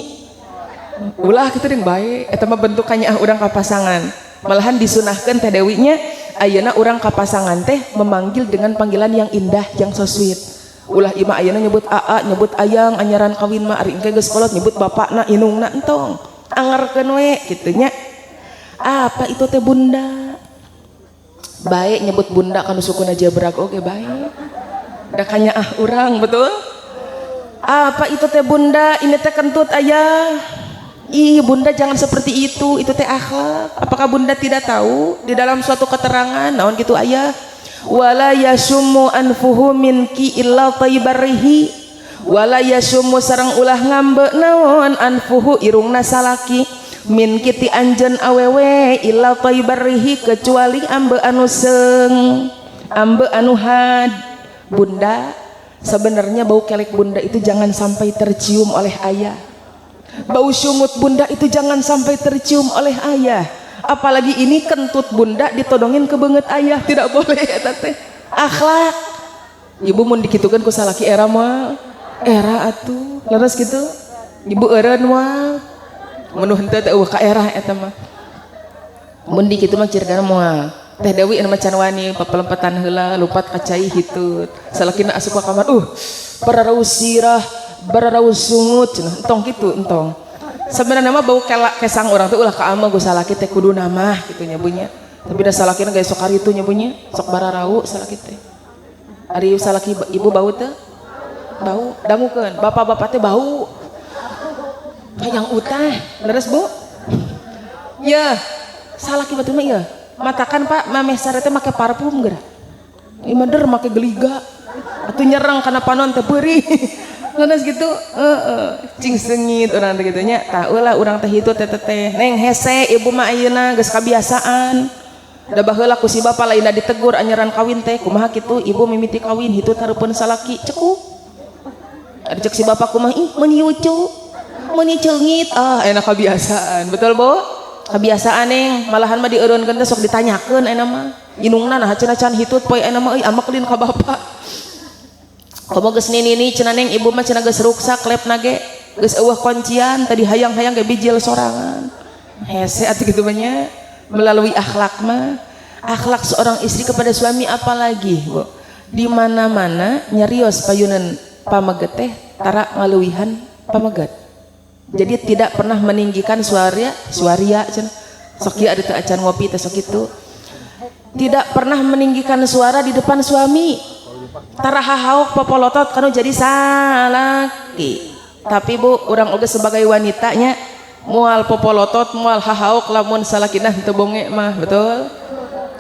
ulah kitu jeung bae eta mah bentukannya urang ka pasangan malahan disunahkan Teh Dewi nya ayeuna urang ka pasangan teh memanggil dengan panggilan yang indah yang so sweet ulah ima ayeuna nyebut aa nyebut ayang anyaran kawin mah ari engke geus kolot nyebut bapakna inungna entong angerkeun we kitu nya apa itu teh bunda baik nyebut bunda kana sukuna Jabrag oge baik da kanya urang betul apa itu teh bunda ini teh kentut ayah ih bunda jangan seperti itu teh akhlak apakah bunda tidak tahu di dalam suatu keterangan naon gitu ayah wala yasummu anfuhu minki illa taibarihi wala yasummu sareng ulah ngambe naon anfuhu irungna salaki min kiti anjeun awewe illa taibarihi kecuali ambe anu seung ambe anu had bunda sebenarnya bau kelek bunda itu jangan sampai tercium oleh ayah bau sungut bunda itu jangan sampai tercium oleh ayah apalagi ini kentut bunda ditodongin ke beungeut ayah tidak boleh eta teh akhlak ibu mun dikitukeun ku salaki era mah era atuh leres kitu ibu eureun moal mun henteu teh eueuh ka era eta mah mun dikitu mah cirigana moal Teh Dewi anu macan wani papelempetan heula lupat kacai hitut salakina asup ka kamar bararaus sirah bararaus sungut cenah entong kitu entong sebenarnya mah bau kesang orang tuh ulah ka ama gu salaki teh kudu nama kitu nya bunya tapi da salakina geus sok karitu nya bunya sok bararau salaki teh ari salaki ibu bau teh bau dangukeun bapak-bapak teh bau hayang utah leres bu ya salaki batur mah ieu matakan pak mameh sare teh make parfum geura ieu mah der make geliga atuh nyerang kana panon teh peurih leres gitu cing sengit urang teh kitu nya tah ulah urang teh hitut teh neng hese ibu mah ayeuna geus kabiasaan da baheula ku si bapa lainna ditegur anyaran kawin teh kumaha kitu ibu mimiti kawin hitut hareupeun salaki ceku ada cek si bapa kumaha ih meuni ucu meuni ceungit enak kebiasaan betul bu kebiasaan neng malahan mah dieureunkeun teh sok ditanyakeun ayeuna mah inungna nah cenah can hitut poe ayeuna mah euy ameklin ka bapa komo geus nini cenah neng ibu mah cenah geus ruksak lepna ge geus eueuh kuncian tadi hayang-hayang ge bijil sorangan hese atuh kitu nya melalui akhlak mah akhlak seorang istri kepada suami apalagi bu di mana-mana nyarios payunan pameget teh tara ngaluwihan pameget jadi tidak pernah meninggikan suara cenah sok ieu ada teu acan ngopi teh sok kitu tidak pernah meninggikan suara di depan suami tara hahauk popolotot kanu jadi salaki tapi bu urang oge sebagai wanitanya moal popolotot moal hahauk lamun salakina henteu bonge mah betul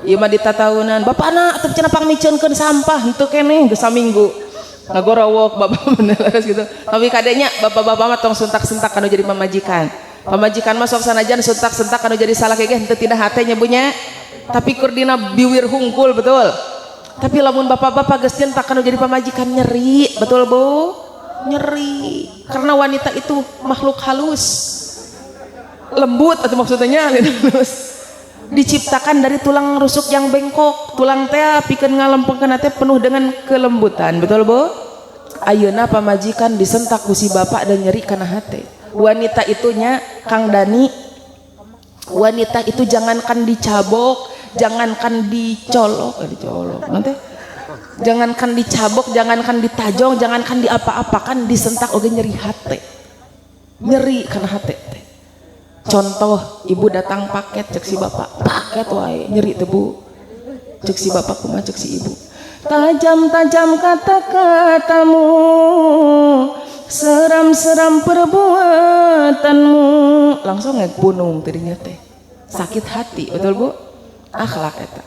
ieu mah ditataunan bapana atuh cenah pangmiceunkeun sampah henteu keneh geus saminggu ngagorowok bapak meneles gitu tapi kadenya bapak-bapak mah tong suntak-suntak kanu jadi pamajikan mah sok sanajan suntak-suntak kanu jadi salaki ge henteu tina hate nya bunya tapi kur dina biwir hungkul betul tapi lamun bapak-bapak geus tak kanu jadi pamajikan nyeri betul bu nyeri karena wanita itu makhluk halus lembut atau maksudnya halus diciptakan dari tulang rusuk yang bengkok tulang teh pikeun ngalempengkeun teh penuh dengan kelembutan betul bu ayeuna pamajikan disentak ku si bapak dan nyeri kana hate wanita itunya Kang Dani wanita itu jangankan dicabok jangankan dicolok nanti jangankan dicabok jangankan ditajong jangankan diapa-apakan disentak oge nyeri hate nyeri kana hate teh contoh ibu datang paket cek si bapak paket wae nyeri tebu cek si bapak kumaha cek si ibu tajam-tajam kata-katamu seram-seram perbuatanmu langsung ngepunung tadinya teh sakit hati betul bu akhlak eta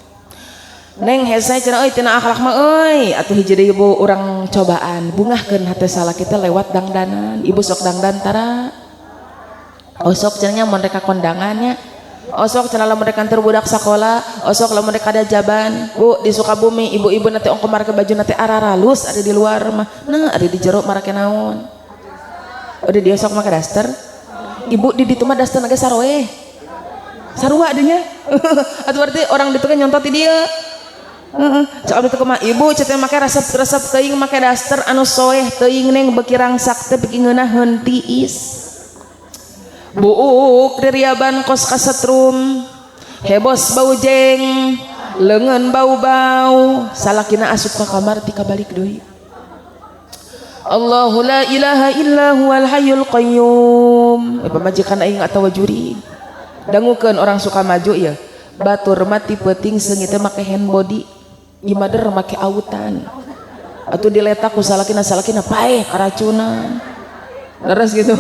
neng hesai cenah euy tina akhlak mah euy atuh hiji deui ibu urang cobaan bungahkeun hate salah kita lewat dangdanan ibu sok dangdan tara osok cenanya mereka kondangannya osok cenah lamun mereka antar budak sekolah osok lamun mereka ada jaban bu di Sukabumi ibu-ibu nanti ongko marake baju nanti araralus ada di luar mah nah ada di jero marake naon udah di osok make daster ibu di ditu mah daster naga saroe sarua adanya atuh berarti orang ditu kan nyontot di dieu cak abdi teu mah ibu cenah make resep teuing make daster anu soeh teuing neng beuki rangsak teh beuki ngeunaheun tiis buuk diriaban kos kasetrum hebos bau jeng leungeun bau-bau salakina asup ka kamar ti kabalik deui Allahu la ilaha illa huwal hayyul qayyum pamajikan aing atawa juri dangukeun orang suka maju ya batur mati peuting seungit teh make hand body imader make autan atuh diletak ku salakina paeh karacunan leres gitu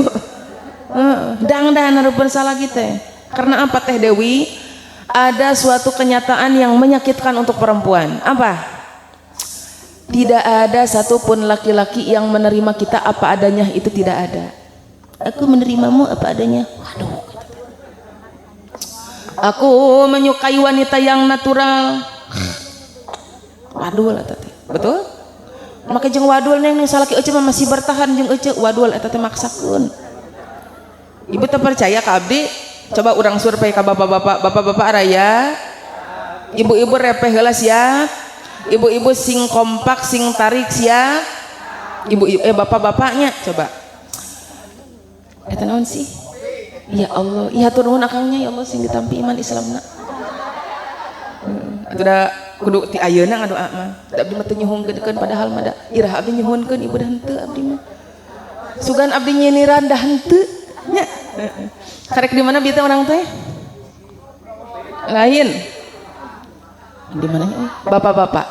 dangdan hareupeun salah kita karena apa teh Dewi ada suatu kenyataan yang menyakitkan untuk perempuan apa tidak ada satupun laki-laki yang menerima kita apa adanya itu tidak ada aku menerimamu apa adanya waduh aku menyukai wanita yang natural wadul eta teh betul maka jeung wadul neng salaki euceuk masih bertahan jeung euceuk wadul eta teh maksakeun ibu tak percaya ke abdi coba urang survei ke bapak-bapak raya ibu-ibu repeh heula siap ibu-ibu sing kompak sing tarik siap ibu-ibu bapak-bapaknya coba eta naon sih ya Allah iya hatur nuhun akangnya ya Allah sing ditampi iman Islamna atuh da kudu ti ayeuna ngadoa mah da abdi mah teu nyuhungkeun padahal mah da irah abdi nyuhunkeun ibu da henteu abdi mah sugan abdi nyiniran da henteu nya karek di mana bita orang teh lain di mana bapak-bapak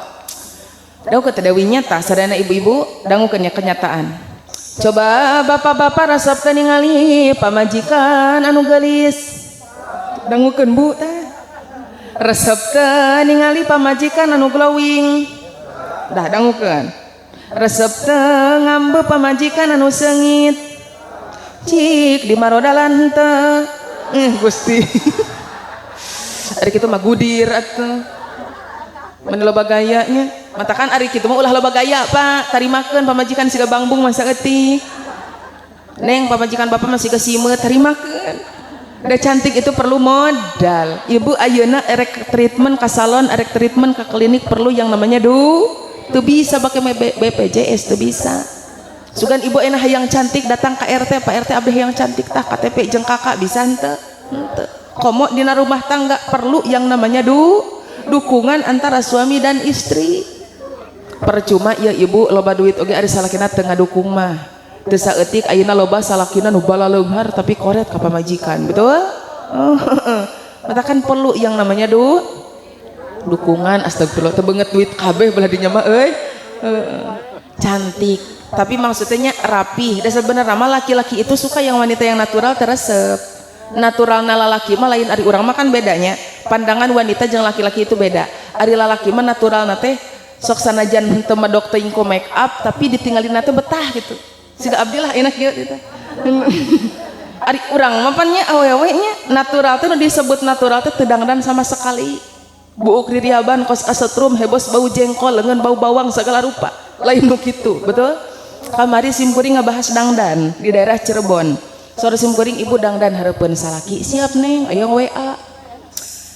daw kata Dewi nyata sadana ibu-ibu dangukeun nya kenyataan coba bapak-bapak resepkeun ningali pamajikan anu geulis dangukeun bu teh resepkeun ningali pamajikan anu glowing dah dangukeun resepkeun ngambe pamajikan anu seungit cik di marodalan teh Gusti ari kitu mah gudir atuh mun loba gayanya matakan ari kitu mah ulah loba gaya Pak tarimakeun pamajikan siga bangbung masa eutik neng pamajikan bapak masih kesimeut tarimakeun da cantik itu perlu modal ibu ayeuna erek treatment ka salon erek treatment ka klinik perlu yang namanya tuh bisa pakai BPJS tuh bisa sugan ibu enak yang cantik datang ke RT Pak RT abdi yang cantik tah KTP jeung kakak bisa henteu komo dina rumah tangga perlu yang namanya dukungan antara suami dan istri percuma ya ibu loba duit oge ari salakina teu ngadukung mah teu saeutik ayeuna loba salakina nu bala leunghar tapi koret ka pamajikan betul matakan perlu yang namanya dukungan astagfirullah teu beungeut duit kabeh belah dinya mah euy cantik tapi maksudnya rapi dan sebenarnya mah laki-laki itu suka yang wanita yang natural teresep natural na lalaki mah lain ari urang mah kan bedanya pandangan wanita jeung laki-laki itu beda ari lalaki mah natural na teh sok sanajan henteu medok teuing ku make up tapi ditinggalin na teh betah gitu siga abdi lah enak gitu ari urang mah pan nya awewe nya natural teh nu disebut natural teh teu dangdan sama sekali buuk diriaban kos kasetrum hebos bau jengkol leungeun bau bawang segala rupa lain nu kitu betul kamari simkuring ngabahas dangdan di daerah Cirebon sore simkuring ibu dangdan hareupeun salaki siap neng ayo WA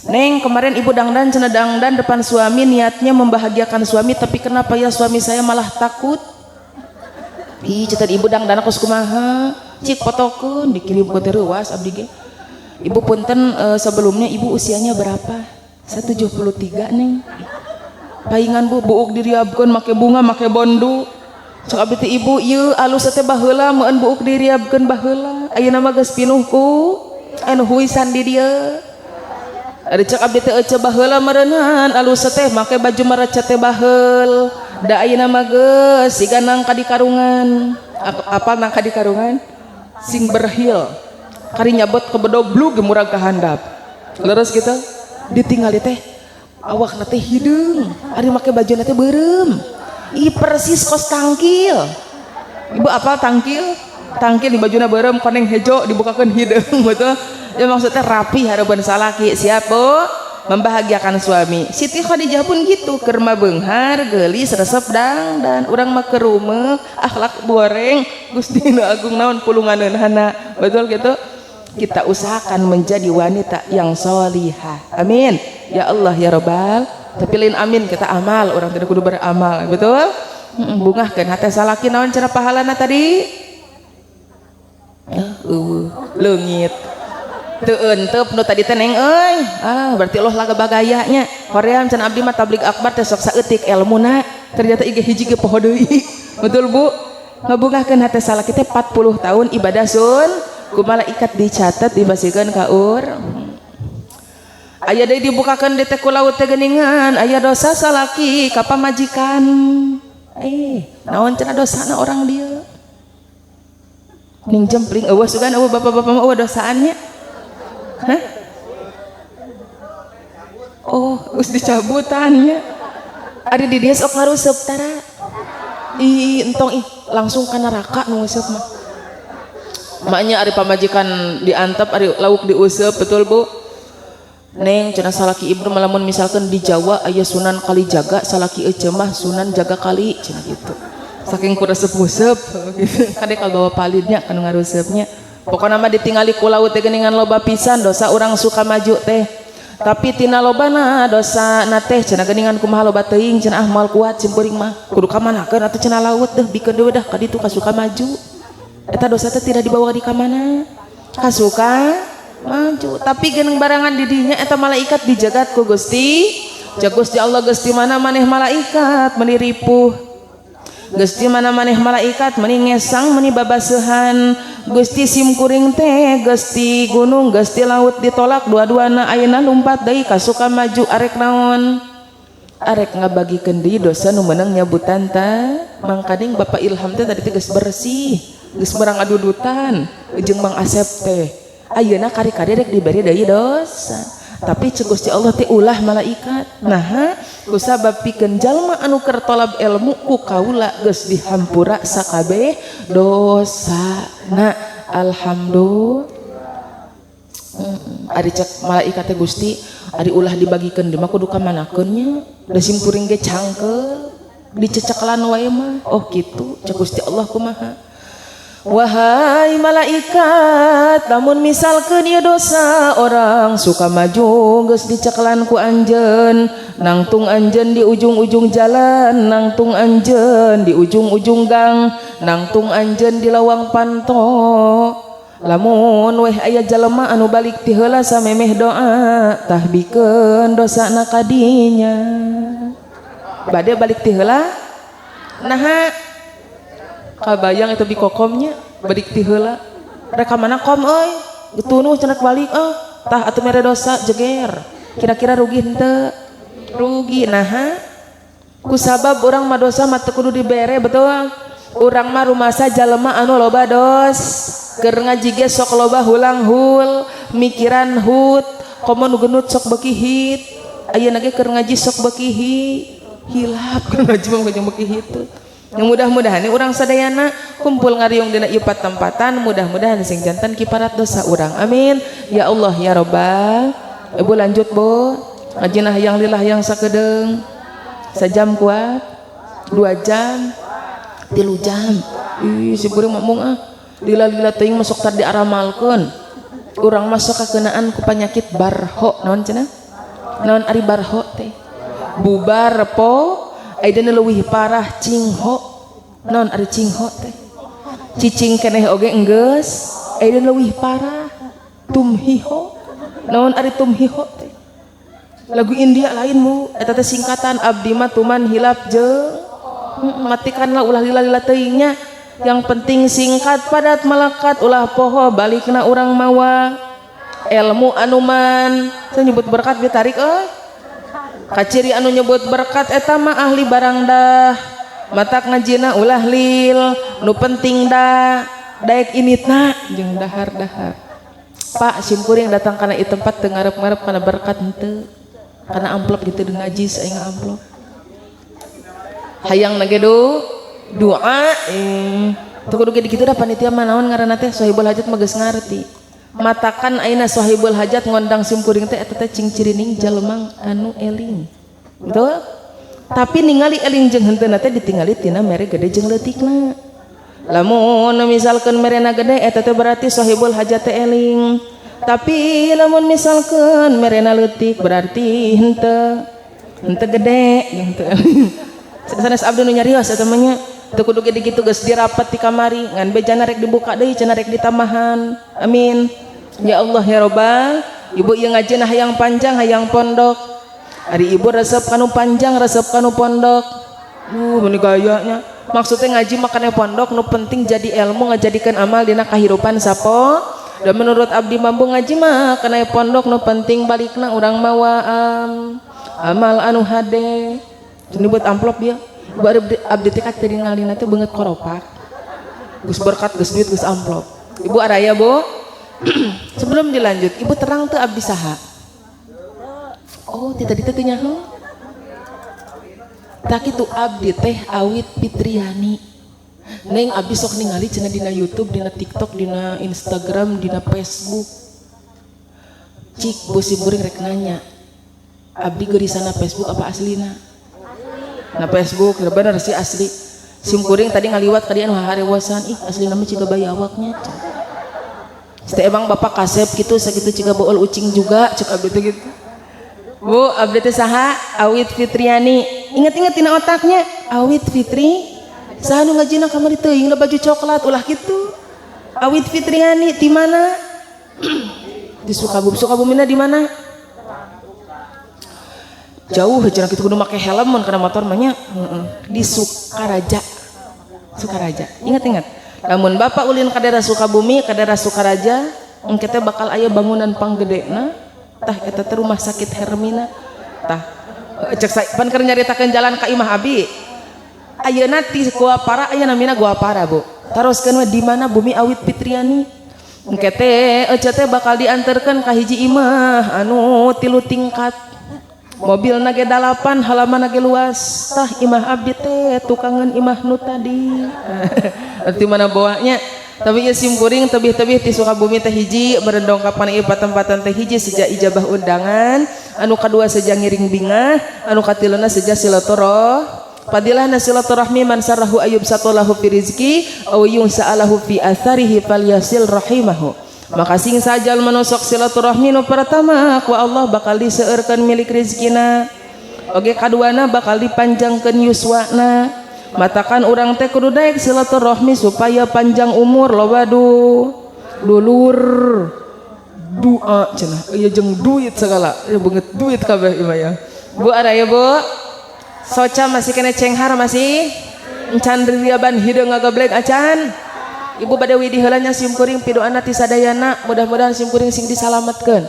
neng kemarin ibu dangdan cenah dangdan depan suami niatnya membahagiakan suami tapi kenapa ya suami saya malah takut ih cetat ibu dangdan kos kumaha cik fotokeun dikirim ku teh reuas abdi ge ibu punten sebelumnya ibu usianya berapa 173 neng paingan bu buuk diriabkeun make bunga make bondu sok abdi teh ibu ieu alus teh baheula meueun buuk diriabkeun baheula ayeuna mah geus pinuh ku anu huisan di dieu ari cek abdi teh ece baheula meureunhan alus teh make baju merecet teh baheul da ayeuna mah geus siga nangka di karungan apa nangka di karungan sing berhil kari nyabot ke bedoblug murag ka handap leres gitu ditinggali teh awakna teh hideung ari make bajuna teh beureum ih persis kos tangkil ibu apa tangkil di bajuna beureum koneng hejo dibukakeun hideung betul ya maksudnya rapi hareupeun salaki siap Bu membahagiakan suami Siti Khadijah pun gitu keur mah beunghar geulis resep dan urang mah keur rumeuk akhlak goreng Gusti nu agung naon pulunganeunana betul gitu kita usahakan menjadi wanita yang sholihah amin ya Allah ya Rabbal tapi lain amin kita amal orang tidak kudu beramal betul bungahkeun hate salaki naon cara pahalana tadi leungit teu euteup nu tadi teh neng euy berarti Allah laga bagayanya hoream can abdi mah tabligh akbar teh sok saeutik elmuna ternyata ieu hiji ge poho deui betul Bu ngabungahkeun hate salaki teh 40 tahun ibadah sun ku malaikat dicatat dibasikeun ka aya deui dibukakeun di teh ku laut teh geuningan aya dosa salaki ka pamajikan naon cenah dosana orang dieu ning jempling eueuh sugan eueuh bapak-bapak mah eueuh dosaannya hah oh geus dicabutannya ari di dieu sok ngaruseup tara entong langsung ka neraka nu nguseup mah maknya ari pamajikan diantep ari lauk diuseup betul Bu neng cenah salaki ibnu malamun misalkan di Jawa aya sunan kali jaga salaki ece mah sunan jaga kali cenah gitu saking kuresep-useup gitu kade kal bawa palidnya kanu ngareusepnya pokona mah ditingali ku laut teh geuningan loba pisan dosa urang suka maju teh tapi tina lobana dosa na teh cenah geuningan kumaha loba teuing cenah moal kuat cimpuring mah kudu kamanakeun atuh cenah laut deh bikeun deui dah ka ditu kasuka maju eta dosa teh tidak dibawa di ka mana kasuka maju tapi geunang barangan di dinya eta malaikat dijagat ku Gusti jak Gusti Allah geus di mana maneh malaikat meuni ripuh geus di mana maneh malaikat meuni ngesang meuni babaseuhan Gusti simkuring teh geus di gunung geus di laut ditolak dua-duana ayeuna lumpat deui kasuka maju arek naon arek ngabagikeun deui dosa nu meunang nyabutan ta mangkading Bapak Ilham teh tadi teh geus bersih geus merang adudutan jeung Mang Asep teh ayeuna kari-kari rek diberi deui dosa tapi ceuk Gusti Allah teh ulah malaikat nah kusabab pikeun jalma anu keur tolab ilmu ku kaula geus dihampura sakabeh dosana alhamdulillah ari cek malaikat teh Gusti ari ulah dibagikeun di mah kudu ka manakeunnya da simkuring ge cangkeul dicecekelan wae mah oh kitu cek Gusti Allah kumaha wahai malaikat lamun misalkeun ieu dosa orang suka maju geus dicekelan ku anjeun nangtung anjeun di ujung-ujung jalan nangtung anjeun di ujung-ujung gang nangtung anjeun di lawang panto lamun weh aya jalema anu balik ti heula samemeh doa tah bikeun dosana ka dinya bade balik ti heula naha kabayang itu bikokomnya balik ti heula rek ka mana kom euy getunuh cenah balik tah atuh mere dosa jeger kira-kira rugi henteu rugi naha kusabab urang mah dosa mah teu kudu dibere betul urang mah rumasa jalema anu loba dos keur ngaji ge sok loba hulang hul mikiran hut komo nu geunut sok beuki hit ayeuna ge keur ngaji sok beuki hilap keur ngaji mah beuki hitu yang mudah-mudahan urang sadayana kumpul ngariung dina ieu tempatan mudah-mudahan sing jantan kiparat dosa urang amin ya Allah ya Rabbal ibu lanjut Bu ngajina hayang lillah yang sakedeung sajam kuat 2 jam 3 jam ih si beureum mah lila-lila teuing masuk tar diaramalkeun urang masuk kakeunaan ku panyakit barho naon cenah naon ari barho teh bubar po ayeuna leuwih parah cingho naon ari cingho teh cicing keneh oge enggeus ayeuna leuwih parah tumhiho naon ari tumhiho teh lagu India lain mu eta teh singkatan abdi mah tuman hilap jeung matikanlah ulah lila-lila teuingnya yang penting singkat padat melekat ulah poho balikna urang mawa ilmu anuman saya nyebut berkat ditarik kaciri anu nyebut berkat eta mah ahli barang dah matak ngajina ulah lil nu penting dah daek initna jeung dahar-dahar Pak simkuring datang kana ieu tempat teu ngarep-ngarep kana berkat henteu kana amplop gitu dengan najis aing amplop hayang nage doa teu kudu kitu dah panitia mah naon ngaranna teh sahibul hajat mah geus ngarti matakan aina sahibul hajat ngondang simkuring teh eta teh cing cirining jalema anu eling betul tapi ningali eling jeung henteu teh ditingali tina mere gede jeung leutikna lamun misalkan merena gede eta teh berarti sahibul hajat teh eling tapi lamun misalkan merena leutik berarti henteu gede henteu eling sanes abdi nu nyarios eta mah nya teu kudu gede kitu geus dirapat di kamari ngan bejana rek dibuka deui cenah rek ditambahan amin ya Allah ya Robbal ibu ieu ngajina hayang panjang hayang pondok ari ibu resep kanu panjang resep kanu pondok meni gayanya maksudnya ngaji makanya pondok nu penting jadi ilmu ngajadikeun amal dina kahirupan sapo dan menurut abdi mampu ngaji mah kana pondok nu penting balikna urang mawa amal anu hade ini buat amplop dia baru abdi teh kak tadi ngalina teh beungeut koropak geus berkat geus duit geus amplop ibu araya bu sebelum dilanjut ibu terang tuh abdi saha oh tadi teh nyaho tak itu abdi teh Awit Fitriani neng abdi sok ningali cenah dina YouTube dina TikTok dina Instagram dina Facebook cik bosi buring rek nanya abdi gerisana Facebook apa aslina na Facebook bener sih asli simkuring tadi ngaliwat kadian harewasan ih asli nama ciga bayi awaknya teh emang bapak kasep gitu sakitu ciga bool ucing juga cek abdi teh gitu bu abdi teh saha Awit Fitriani inget-inget tina otaknya Awit Fitri saha nu ngajina kamari teuing da baju coklat ulah gitu Awit Fitriani di mana di Sukabumi di mana jauh cenah kitu kudu make helm mun kana motor mah nya di Sukaraja ingat lamun bapak ulin ka daerah Sukabumi ka daerah Sukaraja engke teh bakal aya bangunan panggedena tah eta teh rumah sakit Hermina tah cek pan keur nyaritakeun jalan ka imah abi ayeuna ti Guapara aya namina Guapara bu taroskeun we di mana Bumi Awit Fitriani engke teh teh bakal dianterkeun ka hiji imah anu 3 tingkat mobil nage 8 halaman nage luas tah imah abdi teh tukangan imah nu tadi arti mana bawanya tapi ieu simkuring tebih-tebih ti Sukabumi teh hiji berendongkapan ieu patempatan teh hiji sejak ijabah undangan anu kadua sejak ngiring bingah anu katileuna sejak silaturah padilahna silaturahmi man sarahu ayub satolahu fi rizki aw yunsa'alahu fi atharihi falyasil rahimahu maka sing sajal menusuk silaturahmi nu pertama ku Allah bakal diseueurkeun milik rezekina oge kaduana bakal dipanjangkeun yuswana matakan urang teh kudu daek silaturahmi supaya panjang umur loba dulur doa cenah ieu jeung duit segala ieu beungeut duit kabeh ieu ya bu araya bu soca masih kena cenghar masih encan riaban hideung ngagablek acan ibu bade widi heulanya simkuring pidoana ti sadayana mudah-mudahan simkuring sing disalametkeun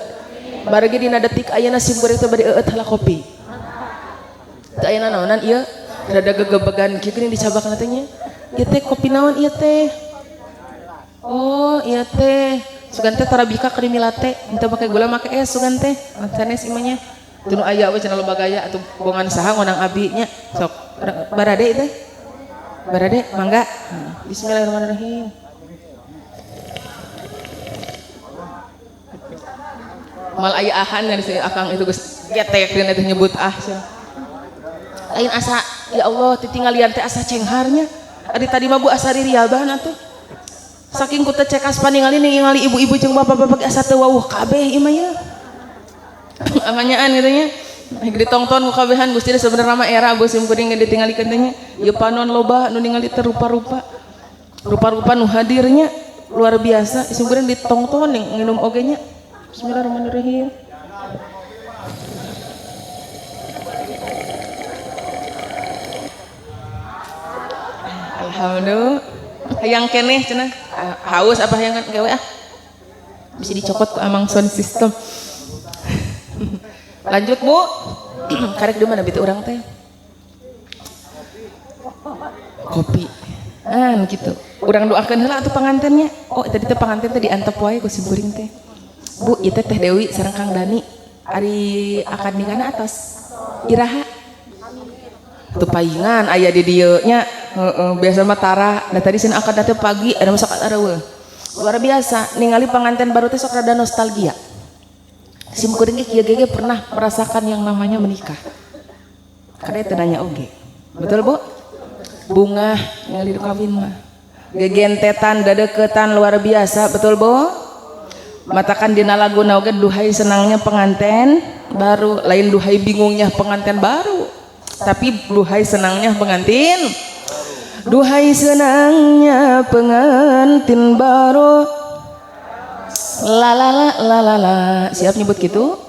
baragi dina detik ayeuna simkuring teh bade eueut heula kopi teu ayeuna naonan ieu rada gegebegan kieu geuning dicabakna teh nya ieu teh kopi naon ieu teh oh ieu teh sugan teh tarabika krimi latte henteu make gula make es sugan teh sanes imanya teu nu aya we cenah loba gaya atuh bongan saha ngonang abi nya sok barade teh barade mangga bismillahirrahmanirrahim mal aya ahan yang disini akang itu geus getek dina teh nyebut lain asa ya Allah titingalian teh asa cengharnya ari tadi mah bu asa ririaban atuh saking ku teh cekas paningali ningali ibu-ibu jeung bapak-bapak asa teu wawuh kabeh ieu mah ya amanyaan gitu nya ditongton ku kabehan Gusti sebenarnya mah era bu simkuring ditingalikeun teh nya ieu panon loba nu ningali teh rupa-rupa nu hadirnya luar biasa simkuring ditongton nginum oge nya bismillahirrahmanirrahim alhamdulillah hayang keneh cenah haus apa hayang gawe bisa dicokot ke amang sound system. Lanjut Bu. Karek di mana bitu orang teh? Kopi. Gitu. Urang doakeun heula atuh pangantennya. Oh, tadi teh panganten teh diantep wae ku si Buring teh. Bu, ieu teh Dewi sareng Kang Dani ari akad nikahna atas iraha. Tuh paingan aya di dieu nya. Biasa mah tara. Da tadi sieun akad teh pagi ada masak areueuh. Luar biasa ningali panganten baru teh sok rada nostalgia. Sim kuring kieu pernah merasakan yang namanya menikah. Kada teu nanya oge. Betul, Bu? Bunga ningali kawin mah. Gegentetan dadeukeutan luar biasa, betul, Bu? Matakan dina laguna oge duhai senangnya penganten baru, lain duhai bingungnya penganten baru. Tapi duhai senangnya pengantin. Duhai senangnya pengantin baru. La siap nyebut gitu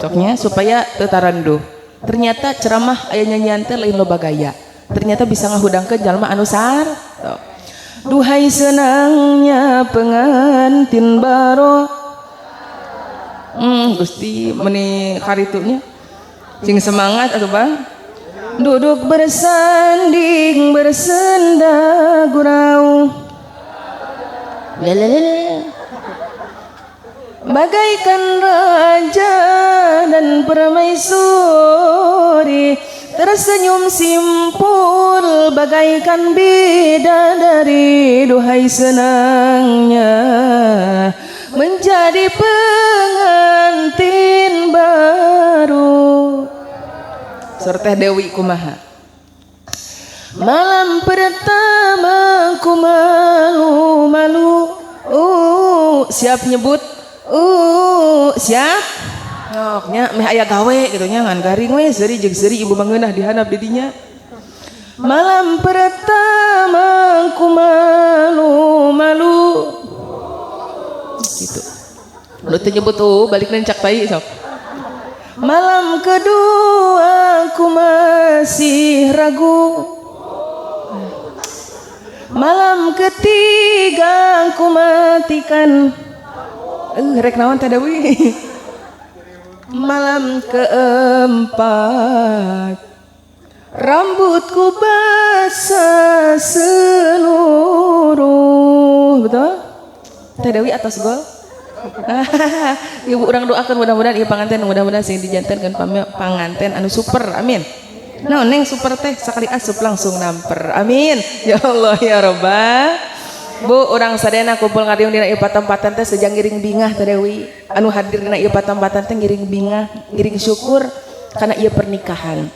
coknya supaya tetaranduh. Ternyata ceramah aya nyanyian teh lain loba gaya, ternyata bisa ngahudangkeun jalma anu sar. Duhai senangnya pengantin baro. Gusti meuni karitunya sing semangat atuh Bang. Duduk bersanding bersenda gurau. Bagaikan raja dan permaisuri, tersenyum simpul bagaikan bidadari. Duhai senangnya menjadi pengantin baru. Surteh Dewi kumaha. Malam pertama ku malu-malu. Siap nyebut. Siap. Nya meh aya gawe gitu nya ngan garing we seuri jeung seuri ibu mangeunah dihandap di dinya. Malam pertama ku malu-malu. Gitu. Lu teu nyebut balik nencak tai sok. Malam kedua ku masih ragu. Malam ketiga ku matikan. Rek naon teh Dewi. Malam keempat rambutku basah seluruh. Betul? Teh Dewi atas gol. Ibu orang doakan mudah-mudahan ieu panganten mudah-mudahan sing dijantankeun panganten anu super. Amin. Naon neng super teh sakali asup langsung namper. Amin. Ya Allah ya Rabbah. Bu, orang sadayana kumpul ngariung dina ieu patempat teh sejang ngiring bingah teh Dewi. Anu hadir dina ieu patempat teh ngiring bingah, ngiring syukur karena ieu pernikahan.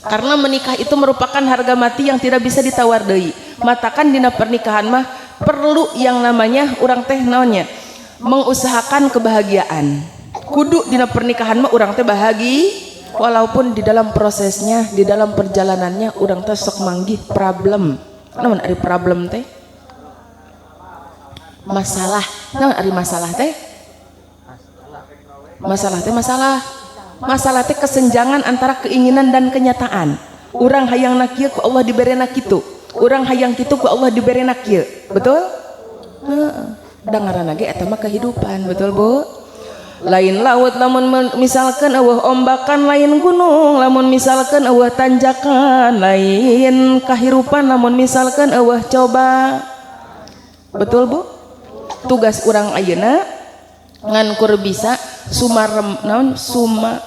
Karena menikah itu merupakan harga mati yang tidak bisa ditawar deui. Matakan dina pernikahan mah perlu yang namanya urang teh naonnya? Mengusahakan kebahagiaan. Kudu dina pernikahan mah urang teh bahagi walaupun di dalam prosesnya, di dalam perjalanannya urang teh sok manggih problem. Namun ari problem teh? Masalah. Naon ari masalah teh? Masalah teh masalah teh kesenjangan antara keinginan dan kenyataan. Urang hayangna kieu ku Allah diberena kitu. Urang hayang kitu ku Allah diberena kieu. Betul? Da ngaranna ge eta mah kehidupan, betul Bu? Lain laut lamun misalkan eueuh ombakan, lain gunung lamun misalkan eueuh tanjakan, lain kahirupan lamun misalkan eueuh coba. Betul Bu? Tugas urang ayeuna ngan kur bisa sumarem naon sumerah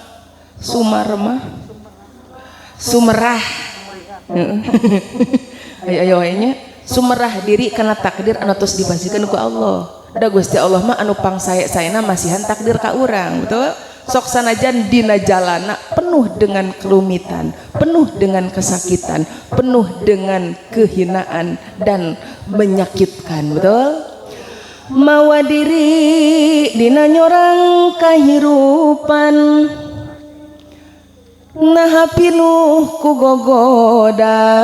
ayo nya sumerah diri kana takdir anu tos dibasikeun ku Allah. Da Gusti Allah mah anu pangsae-saena masihan takdir ka urang, betul? Sok sanajan dina jalana penuh dengan kerumitan, penuh dengan kesakitan, penuh dengan kehinaan dan menyakitkan, betul? Mawa diri dina nyorang kahirupan, nah pinuh ku gogoda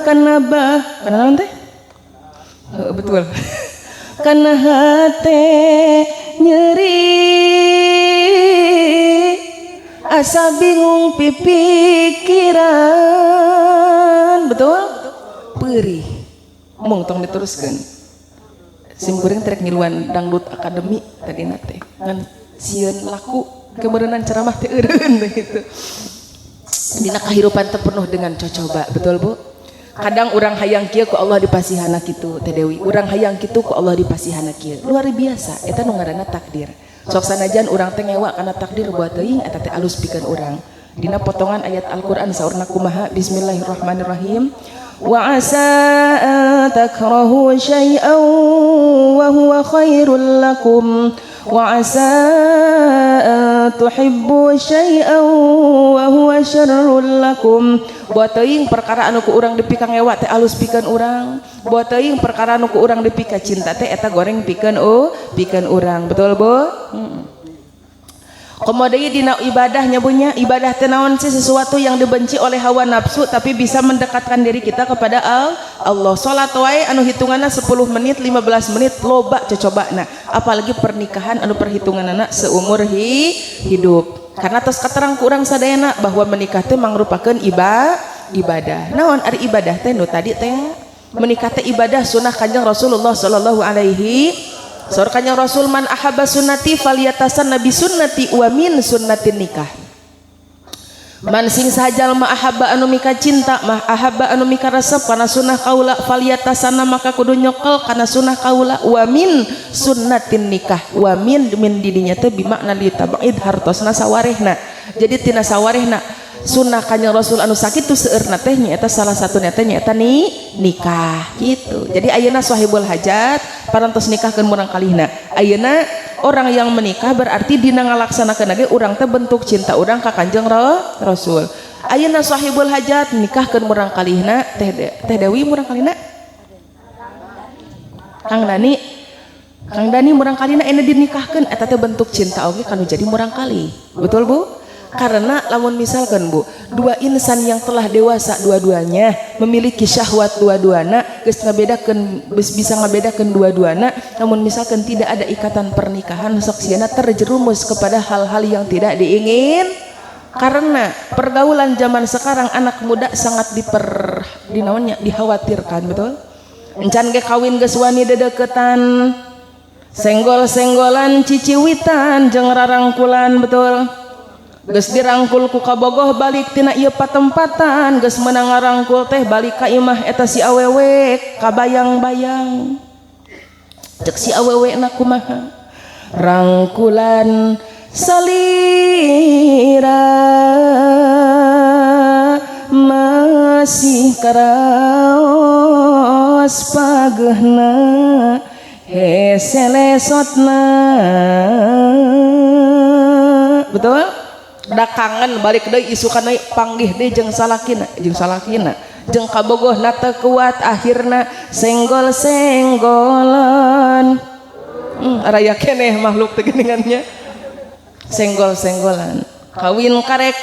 kana naon teh? Betul. Kana hate nyeri asa bingung pipikiran, betul? Perih mung tong diteruskeun. sim kuring trek ngiluan dangdut akademi tadi nate ngan sieun laku kemerenan ceramah teh eureun gitu. Dina kahirupan teh penuh dengan cocoba, betul Bu? Kadang orang hayang kieu ku Allah dipasihana kitu Teh Dewi, urang hayang kitu ku Allah dipasihana kieu. Luar biasa, eta nu ngaranna takdir. Sok sanajan urang teh ngewa kana takdir buat teuing eta teh alus pikeun urang. Dina potongan ayat Al-Qur'an saurna kumaha? Bismillahirrahmanirrahim. Wa asa an takrahu syai'an wa huwa khairul lakum wa asa an tuhibbu syai'an wa huwa syarrul lakum. Buat teuing perkara anu ku urang dipika ngewa teh alus pikeun urang. Buat teuing perkara anu ku urang dipika cinta teh eta goreng pikeun urang. Betul Bu? Komo deui dina ibadahnya punya ibadah teh naon sih? Sesuatu yang dibenci oleh hawa nafsu tapi bisa mendekatkan diri kita kepada Allah. Salat wae anu hitunganna 10 menit 15 menit loba cocobana, apalagi pernikahan anu perhitunganna seumur hidup. Karena tos katerang ku urang sadayana bahwa menikah teh mangrupakeun ibadah. Naon ari ibadah teh nu tadi teh menikah teh ibadah sunah Kanjeng Rasulullah sallallahu alaihi saur Kanjeng Rasul man ahabba sunnati falyatasanna bi sunnati wa min sunnatin nikah. Man sing sajal ma ahabba anu mika cinta mah ahabba anu mika resep kana sunnah kaula falyatasanna maka kudu nyokel kana sunnah kaula wa min sunnatin nikah. Wa min didinya teh bimakna litabid hartosna sawarehna. Jadi tina sawarehna sunnah Kanjeng Rasul anu sakitu seueurna teh nyaeta salah satunya teh nyaeta nikah gitu. Jadi ayeuna sahibul hajat parantos nikahkeun murang kalihna. Ayeuna orang yang menikah berarti dina ngalaksanakeun ge urang teh bentuk cinta urang ka Kanjeng Rasul. Ayeuna sahibul hajat nikahkeun murang kalihna Teh Dewi murang kalihna Kang Dani murang kalihna ene dinikahkeun eta teh bentuk cinta oge kanu jadi murang kali. Betul Bu? Karena lamun misalkan Bu, dua insan yang telah dewasa dua-duanya memiliki syahwat dua-duana geus ngabedakeun bisa ngabedakeun dua-duana, namun misalkan tidak ada ikatan pernikahan sok sieuna terjerumus kepada hal-hal yang tidak diingin. Karena pergaulan zaman sekarang anak muda sangat dikhawatirkan, betul? Encan ge kawin geus wani dedeketan, senggol-senggolan ciciwitan jeung rarangkulan, betul? Geus dirangkul ku kabogoh balik tina ieu patempatan geus meunang ngarangkul teh balik ka imah eta si awewe kabayang-bayang cek si awewe na kumaha rangkulan salira masih karaos pageuna hese lesotna, betul? Da kangen balik deui isukan deui panggih deui jeung salakina jeung kabogohna teu kuat akhirna senggol-senggolan. Raya keneh makhluk teh geuningannya senggol-senggolan. Kawin karek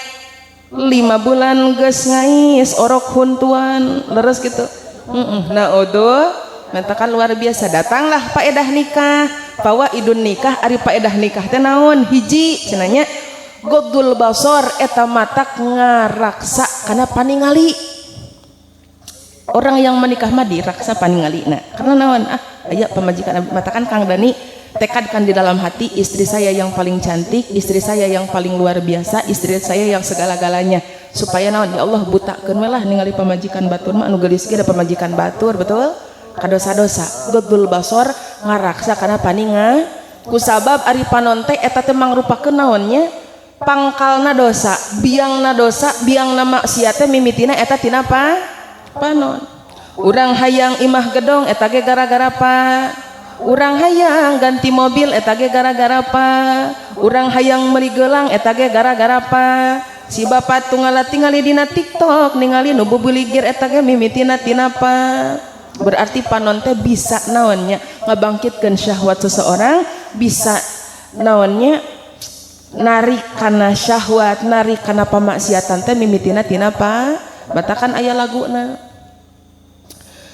5 bulan geus ngais orok huntuan leres gitu. Nah odo mentakan luar biasa. Datanglah paedah nikah, fawaidun nikah. Ari paedah nikah teh naon? Hiji cenanya Godul basor eta matak ngaraksa karena paningali. Orang yang menikah mah diraksa paningali. Nah, karena naon? Aya pamajikan matakan Kang Dani tekadkan di dalam hati istri saya yang paling cantik, istri saya yang paling luar biasa, istri saya yang segala-galanya. Supaya naon? Ya Allah butakeun we lah ningali pamajikan batur mah anu geulis ge da pamajikan batur, betul? Kadosa-dosa. Godul basor ngaraksa karena paninga. Kusabab ari panon teh eta teh mangrupakeun naonnya? Pangkalna dosa, biangna maksiat teh mimitina eta tina panon. Urang hayang imah gedong eta ge gara-gara pa. Urang hayang ganti mobil eta ge gara-gara pa. Urang hayang meuli geulang eta ge gara-gara pa. Si bapa tunggal tingali dina TikTok ningali nu bubuligir eta ge mimitina tina pa. Berarti panon teh bisa naonnya ngabangkitkeun syahwat seseorang, bisa naonnya narik kana syahwat, narik kana pamaksiatan teh mimitina tina pa. Batakan aya laguna.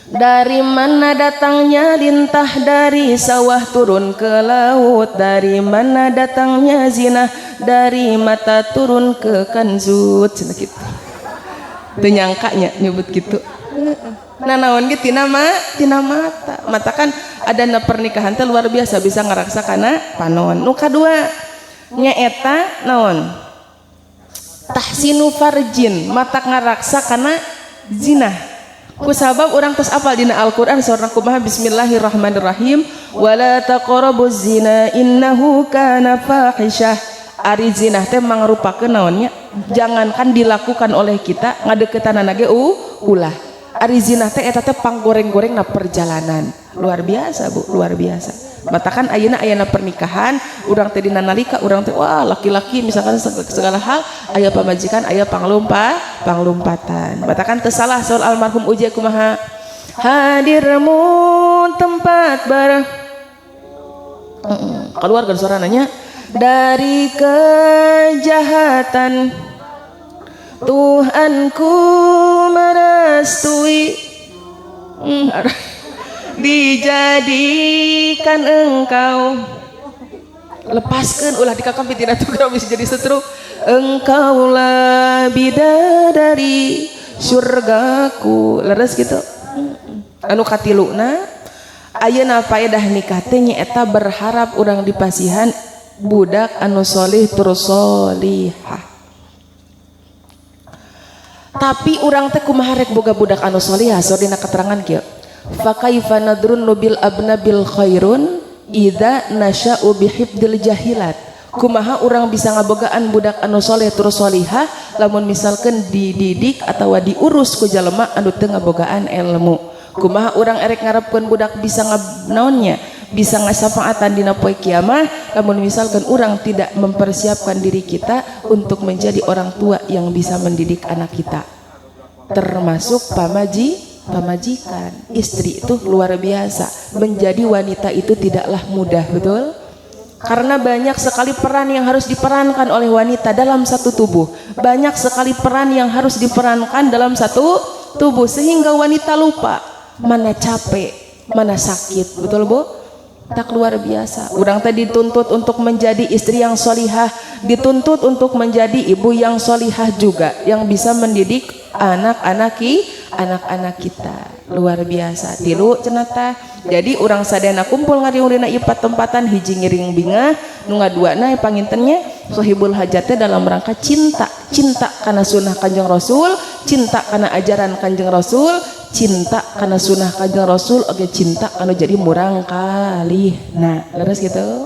Dari mana datangnya lintah dari sawah turun ke laut, dari mana datangnya zina dari mata turun ke kanzut, cenah kitu. Teu nyangkanya nyebut kitu. Nah naon ge tina mata. Matakan adana pernikahan teh luar biasa bisa ngaraksa kana panon. Nu kadua nyaeta naon? Tahsinu farjin, mata ngaraksa kana zina. Ku sabab urang tos apal dina Al-Qur'an surah kumaha bismillahirrahmanirrahim wala taqrabuz zina innahu kana fahisyah. Ari zina teh mangrupakeun naonnya? Jangankan dilakukan oleh kita ngadeuketanana ge ulah. Ari zina teh eta teh panggoreng-gorengna perjalanan. Luar biasa Bu, luar biasa. Matakan ayeuna pernikahan urang teh dina nalika urang teh wah laki-laki misalkan segala hal aya pamajikan aya panglumpatan. Matakan teu salah saur almarhum Uje kumaha hadirmu tempat keluar kan suara nanya dari kejahatan Tuhanku merestui dijadikan engkau lepaskan ulah dikakampi tidak tuh bisa jadi setru engkaulah bidadari surgaku leres gitu anu katiluna ayeuna faedah nikah teh nyaeta berharap urang dipasihan budak anu solih terus solihah. Tapi urang teh kumaha rek boga budak anu solihah saur dina keterangan kieu fa kaifa nadrun bil abnabil khairun idza nasya'u bihibdil jahilat. Kumaha urang bisa ngabogaan budak anu soleh terus solihah lamun misalkan dididik atawa diurus ku jalema anu teu ngabogaan ilmu. Kumaha urang erek ngarepkeun budak bisa naonnya bisa ngasafaatan dina poe kiamah lamun misalkan urang tidak mempersiapkan diri kita untuk menjadi orang tua yang bisa mendidik anak kita, termasuk pamajikan. Istri itu luar biasa, menjadi wanita itu tidaklah mudah, betul? Karena banyak sekali peran yang harus diperankan oleh wanita dalam satu tubuh, banyak sekali peran yang harus diperankan dalam satu tubuh sehingga wanita lupa mana capek mana sakit, betul Bu? Tak luar biasa. Urang tadi dituntut untuk menjadi istri yang solihah, dituntut untuk menjadi ibu yang solihah juga, yang bisa mendidik anak-anak kita. Luar biasa. Tilu cenata. Jadi urang sadayana kumpul ngariung dina ipat tempatan hiji ngiring bingah, nu ngaduana pangintennya sohibul hajatnya dalam rangka cinta karena sunnah Kanjeng Rasul, cinta karena ajaran Kanjeng Rasul, cinta karena sunnah Kanjeng Rasul, oke cinta karena jadi murang kali. Nah, leres gitu.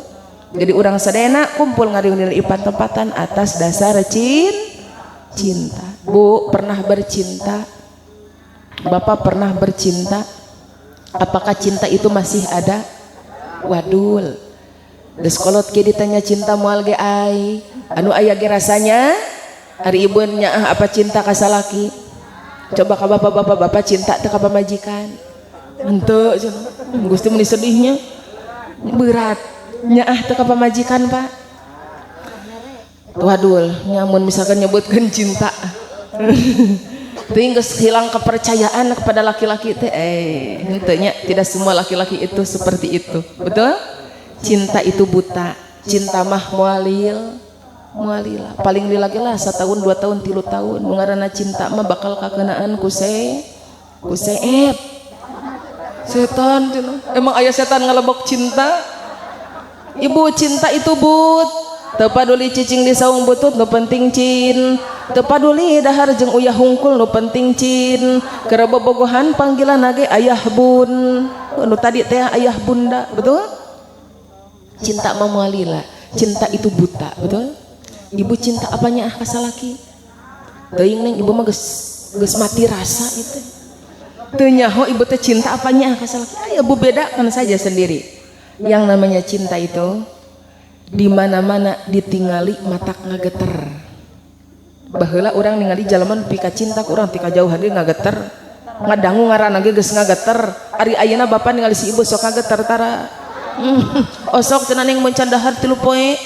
Jadi urang sadayana kumpul ngariung dina ipat tempatan atas dasar cinta. Bu pernah bercinta? Bapak pernah bercinta? Apakah cinta itu masih ada? Wadul. Geus kolot ge ditanya cinta moal ge ai. Anu aya ge rasanya ari ibu nya apa cinta ka salaki? Coba ka bapak cinta teu ka pamajikan. Henteu cenah. Gusti mun sedihnya berat nyaah teu ka pamajikan, Pak. Wadul, nyamun misalkan nyebutkeun cinta. Tinggal hilang kepercayaan kepada laki-laki teh henteunya tidak semua laki-laki itu seperti itu, betul? Cinta itu buta, cinta mah mualila paling lilagi lah 1 tahun 2 tahun 3 tahun nu ngaranna cinta mah bakal kakenaan ku setan cenah. Emang aya setan ngalebok cinta? Ibu cinta itu teu paduli cicing di saung butut nu penting cin, teu paduli dahar jeung uyah hungkul nu penting cin, keur bobogohan panggilan ge ayah bun, nu tadi teh ayah bunda, betul? Cinta mah moalila, cinta itu buta, betul? Ibu cinta apanya ka salaki? Teuing neng ibu mah geus mati rasa itu. Teu nyaho ibu teh cinta apanya ka salaki? Aya Bu bedakan saja sendiri. Yang namanya cinta itu di mana-mana ditingali matak ngageter. Baheula urang ningali jalaman pika cinta ku urang ti kajauhan deui ngageter. Ngadangu ngaranna ge geus ngageter. Ari ayeuna bapak ningali si ibu sok ngageter tara. Osok cenah ning mun can dahar 3 poe.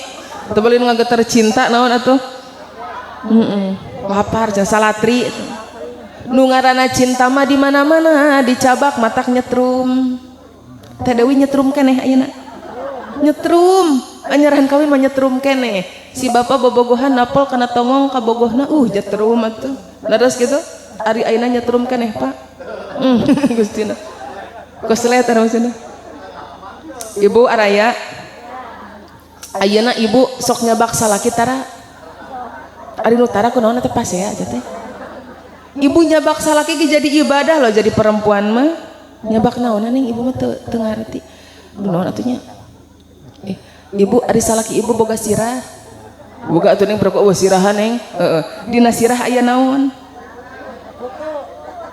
Teu beuleun ngageter cinta naon atuh? Lapar can salatri. Nu ngaranna cinta mah di mana-mana dicabak matak nyetrum. Teh Dewi nyetrum keneh ayeuna. Nyetrum. Anyarahan kawin mah nyetrum keneh. Si bapak bobogohan napol kana tongong ka bogohna nyetrum atuh. Leres gitu. Ari ayeuna nyetrum keneh, Pak. Gustina. Koslet ara maksudna. Ibu araya ayeuna ibu sok nyabak salaki tara ari nu tara kunaon teh pas ya aja teh ibu nyabak salaki ge jadi ibadah loh jadi perempuan mah nyabak naon ning ibu mah teu ngarti naon atunya ibu ari salaki ibu boga sirah boga atuh ning berko sirahan ning dina sirah aya naon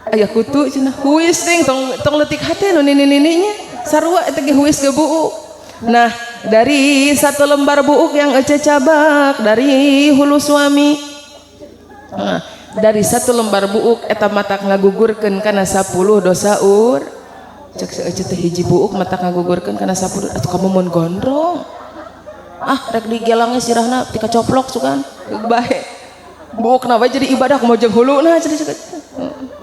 aya kutu cenah huis ning tong leutik hate nu nini-nininya sarua eta ge huis ge buuk. Nah, dari satu lembar buuk yang Ece cabak dari hulu suami. Nah, dari satu lembar buuk eta matak ngagugurkeun kana 10 dosa ur. Cek si Ece teh hiji buuk matak ngagugurkeun kana 10 atuh kamu mun gondrong. Ah, rek digelangnya sirahna tika coplok sugan. Bae. Buukna bae jadi ibadah kumaha jeung huluna cenah.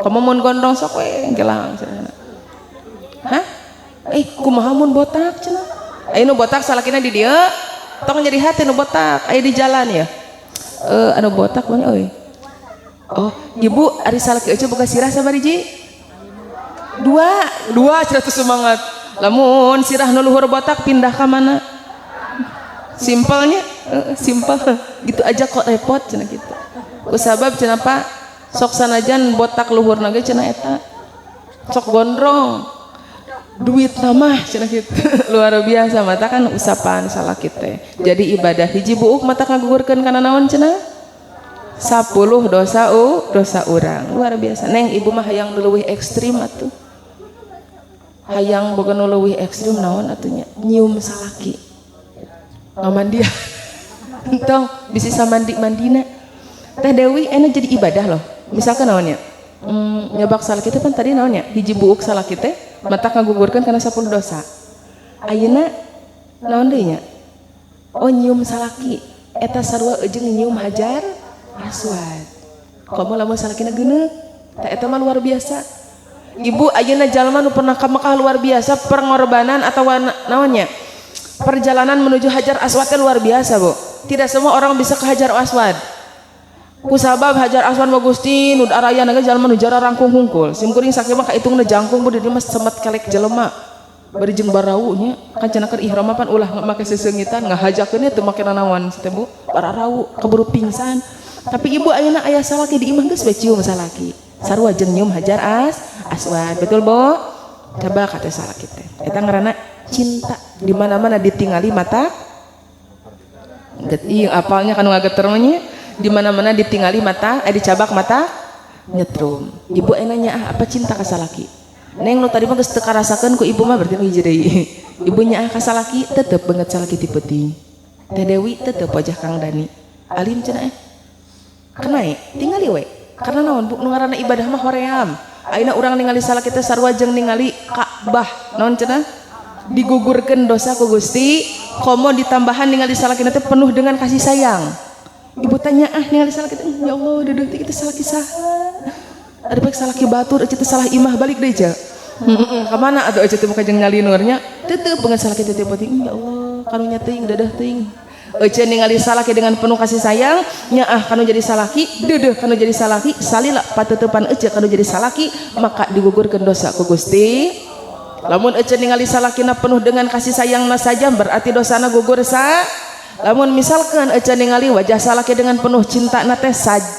Kamu mun gondrong sok we gelang cenah. Hah? Kumaha mun botak cenah? Ayo nu botak salakina di dieu tong jadi hati nu botak aya di jalan ya anu botak banyak euy oh ibu ari salaki Ece boga sirah sabariji dua cenah semangat lamun sirah nu luhur botak pindah ka mana simpelnya simpel gitu aja kok repot cenah kitu kusabab cenah Pak sok sanajan botak luhurna ge cenah eta sok gondrong duit namah cenah kitu luar biasa mata kan usapan salaki teh jadi ibadah hiji buuk mata ngagugurkeun kana naon cenah 10 dosa urang luar biasa neng ibu mah hayang nu leuwih ekstrim atuh hayang boga nu leuwih ekstrim naon atunya nyium salaki ngamandian entong bisi samandi-mandina teh Dewi enak jadi ibadah loh misalkan naonnya nyabak salaki teh kan tadi naonnya hiji buuk salaki teh mata ngagugurkeun kana 10 dosa ayeuna naon deui nya oh nyium salaki eta sarua jeung nyium hajar aswad komo lamun salakina geuneuk tah eta mah luar biasa ibu ayeuna jalma nu pernah ka Mekah luar biasa pengorbanan atau naonnya perjalanan menuju hajar aswad teh luar biasa Bu tidak semua orang bisa ke hajar aswad kusabab hajar aswad mah Gusti nu araya naga jalma nu jara rangkung hungkul sim kuring sakieu mah kaitungna jangkung Bu di dieu mah semet kelek jelema bari jeung barau nya kan cenah keur ihram pan ulah make seseungitan ngahajakeun teu make nanawan teh Bu bararau keburu pingsan tapi ibu ayeuna aya salaki di imah geus bae cium salaki sarua jeung nyium hajar aswad betul Bu coba kata salaki teh eta ngaranna cinta di mana-mana ditingali mata ieu apalnya kanu ngageter mah nya di mana-mana ditingali mata dicabak mata nyetrum ibu enanya apa cinta ka salaki neng nu tadi mah geus teu karasakeun ku ibu mah berarti hiji deui ibu nya ka salaki tetep banget salaki ti peuting teh Dewi tetep wajah Kang Dani alim cenah kenai tingali we karena naon Bu nu ngaranna ibadah mah hoream ayeuna urang ningali salaki teh sarua jeung ningali Ka'bah naon cenah digugurkeun dosa ku Gusti komo ditambahan ningali salakina teh penuh dengan kasih sayang ibu tanya ningali salaki teh ya Allah deudeuh teh kitu salaki saha ada baik salaki batur ece teh salah imah balik deui ca ka mana atuh ece teh muka jeung ngalinurnya teu banget salaki teh penting ya Allah karunya teuing deudeuh teuing ece ningali salaki dengan penuh kasih sayang nya kanu jadi salaki deudeuh kanu jadi salaki salila pateutepan ece kanu jadi salaki maka digugurkeun dosa ku Gusti lamun ece ningali salakina penuh dengan kasih sayangna saja berarti dosana gugur lamun misalkan ece ningali wajah salaki dengan penuh cinta na teh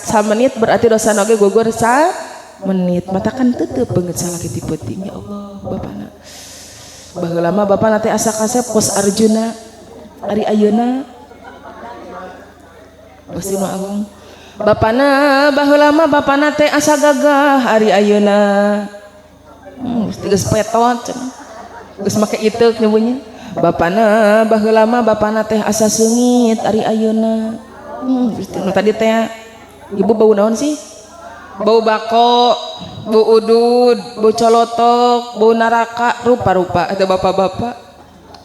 samenit berarti dosa ge gugur menit mata kan tetep banget salaki ti peuting ya Allah bapana baheula mah bapana teh asa kasep kos Arjuna ari ayeuna Gusti Nu Agung bapana baheula mah bapana teh asa gagah ari ayeuna geus petot cenah geus make iteuk nyebutnya bapana baheula mah bapana teh asa seungit ari ayeuna nu tadi teh ibu bau naon sih bau bako bau udud bau colotok bau naraka rupa-rupa eta bapak-bapak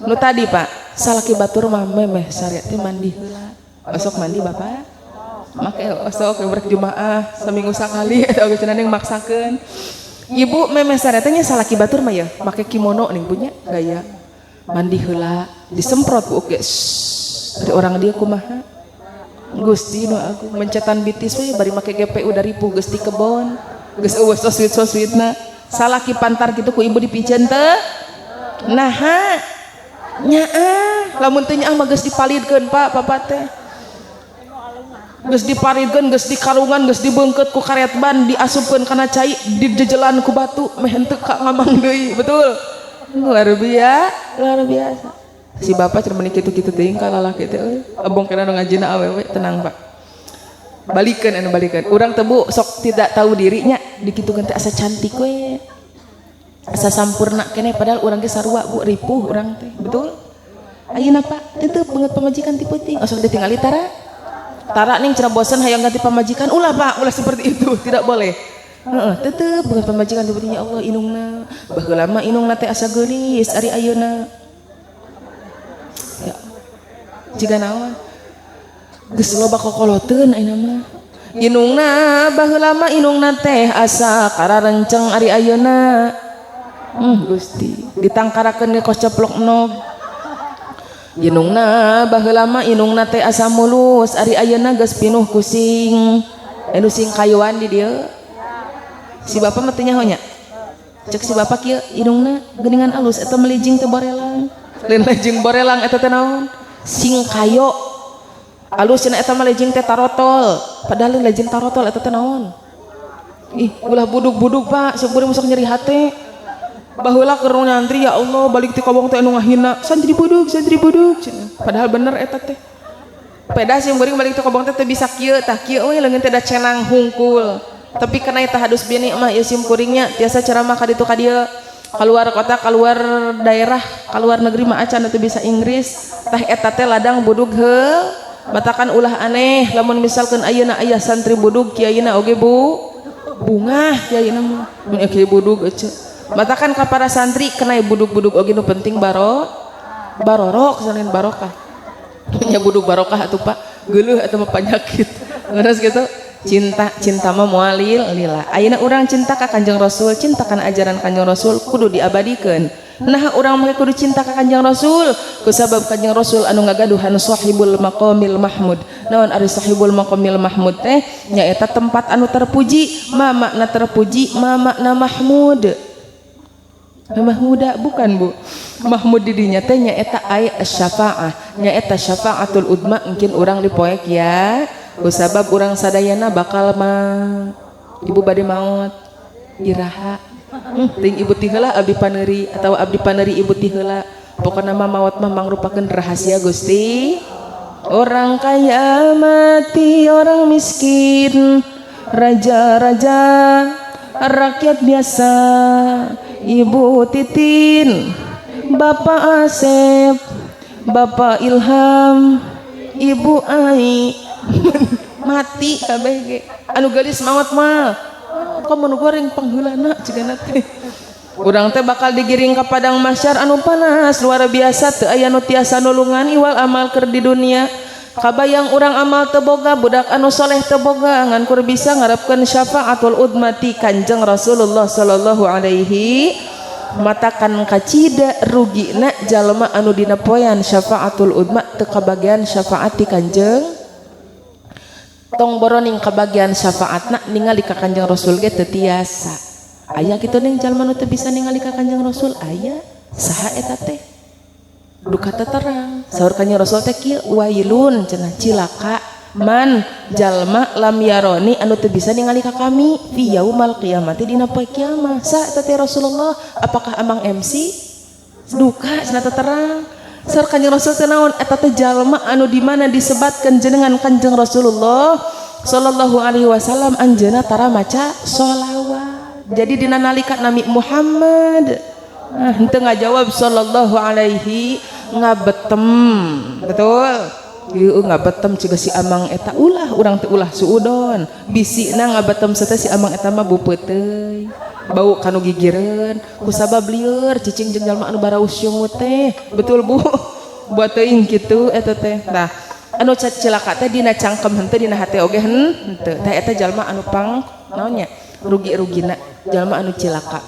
nu tadi Pak salaki batur mah memeh sare teh mandi heula osok mandi Bapak make osok beurek jumaah seminggu sakali eta oge cenah maksakeun ibu memeh sare teh nya salaki batur mah ya make kimono ning punya gaya mandi heula disemprot Bu geus dari orang dia kumaha Gusti Nu Agung mencetan bitis we bari make GPU dari pu geus di kebon geus eueuh soswit-soswitna salaki pantar kitu ku ibu dipiceun teu naha nyaah lamun teu nyaah mah geus dipalidkeun Pak papa teh geus dipalidkeun geus dikarungan geus dibeungkeut ku karet ban diasupkeun kana cai dijejelan ku batu meh henteu ka ngamang deui betul luar biasa si bapak cenah meuni kitu-kitu teuing ka lalaki teh euy abong kana nu ngajina awewe tenang Pak balikeun urang teh Bu sok tidak tahu dirinya dikitukeun teh asa cantik we asa sampurna kene padahal urang ge sarua Bu ripuh urang teh betul ayeuna Pak teu beungeut pamajikan ti peuting osok ditinggali tara ning cenah bosan hayang ganti pamajikan ulah Pak ulah seperti itu tidak boleh tetep beungeut pamajikan ti peuting ya Allah inungna baheula mah inungna teh asa geulis ari ayeuna ya jiga naon geus loba kokoloteun ayeuna mah inungna baheula mah inungna teh asa kararenceng ari ayeuna Gusti ditangkarakeun ge kos ceplok nog inungna baheula mah inungna teh asa mulus ari ayeuna geus pinuh kusing anu sing kayuan di dieu si bapa mah teu nyaho nya cek si bapa kieu inungna geuningan alus eta melijing teh borelang lain lejing borelang eta teh naon sing kayo alus cenah eta mah lejing teh tarotol padahal lejing tarotol eta teh naon ih ulah budug-budug Pak sok beureum sok nyeri hate baheula keur nyantri ya Allah balik ti kobong teh anu ngahina santri budug padahal bener eta teh peda sing beuring balik ti kobong teh bisa kieu tah kieu we leungeun teh da cenang hungkul tapi kana eta hadus bini mah ieu sim kuringnya tiasa ceramah ka ditu ka dieu keluar kota keluar daerah keluar negeri mah acan teh bisa Inggris tah eta teh ladang budug heul matakan ulah aneh lamun misalkeun ayeuna aya santri budug kiayeuna oge Bu bungah kiayeuna mah mun kieu budug ece matakan ka para santri kena budug-budug oge nu penting barorok salin barokah nya budug barokah atuh Pak geuleuh eta mah panyakit geus kitu cinta mah moal lila ayeuna urang cinta ka Kanjeng Rasul cinta kana ajaran Kanjeng Rasul kudu diabadikeun nah urang mah kudu cinta ka Kanjeng Rasul kusabab Kanjeng Rasul anu ngagaduhan sahibul maqamil mahmud naon ari sahibul maqamil mahmud teh nyaeta tempat anu terpuji ma makna terpuji ma makna mahmud Mahmuda bukan Bu Mahmud didinya teh nyaeta ai asy-syafa'ah nyaeta syafa'atul udma mungkin urang dipoek ya kusabab urang sadayana bakal mah ibu bade maot iraha ting ibu ti heula abdi paneuri atawa abdi paneuri ibu ti heula pokona mah maot mah mangrupakeun rahasia Gusti orang kaya mati orang miskin raja-raja rakyat biasa Ibu Titin, Bapak Asep, Bapak Ilham, Ibu Ai, mati kabeh ge. Anu gadis maot mah, komo nu goreng pangheulana cigana teh. Urang teh bakal digiring ka padang mahsyar anu panas luar biasa teu aya nu tiasa nulungan iwal amal keur di dunia. Kabayang urang amal teu boga budak anu soleh teu boga ngan kur bisa ngarepkeun syafaatul udmati Kanjeng Rasulullah sallallahu alaihi matakan kacida rugina jalma anu dina poean syafaatul udma teu kabagian syafaat ti Kanjeng tong boroning kabagian syafaatna ningali ka Kanjeng Rasul ge teu tiasa aya kitu ning jalma nu teu bisa ningali ka Kanjeng Rasul aya saha eta teh duka terang saur Kanjeng Rasul teh kieu wailun cenah cilaka man jalma lam yaroni anu teu bisa ningali ka kami fi yaumal qiyamati dina poe kiamat sa eta teh Rasulullah apakah amang MC duka cenah terang saur Kanjeng Rasul teh naon eta teh jalma anu di mana disebatkeun jenengan Kanjeng Rasulullah sallallahu alaihi wasallam anjeunna tara maca sholawat jadi dina nalika Nabi Muhammad henteu ngajawab sallallahu alaihi ngabetem betul ieu ngabetem ciga si amang eta ulah urang teh ulah suudon bisina ngabetem teh si amang eta mah beupeut teuy bau kanu gigireun kusabab lieur cicing jeung jalma anu baraus syungut teh betul Bu buat teuing kitu eta teh nah anu cilaka teh dina cangkem henteu dina hate oge henteu teh eta jalma anu pang naonnya rugi-rugina jalma anu cilaka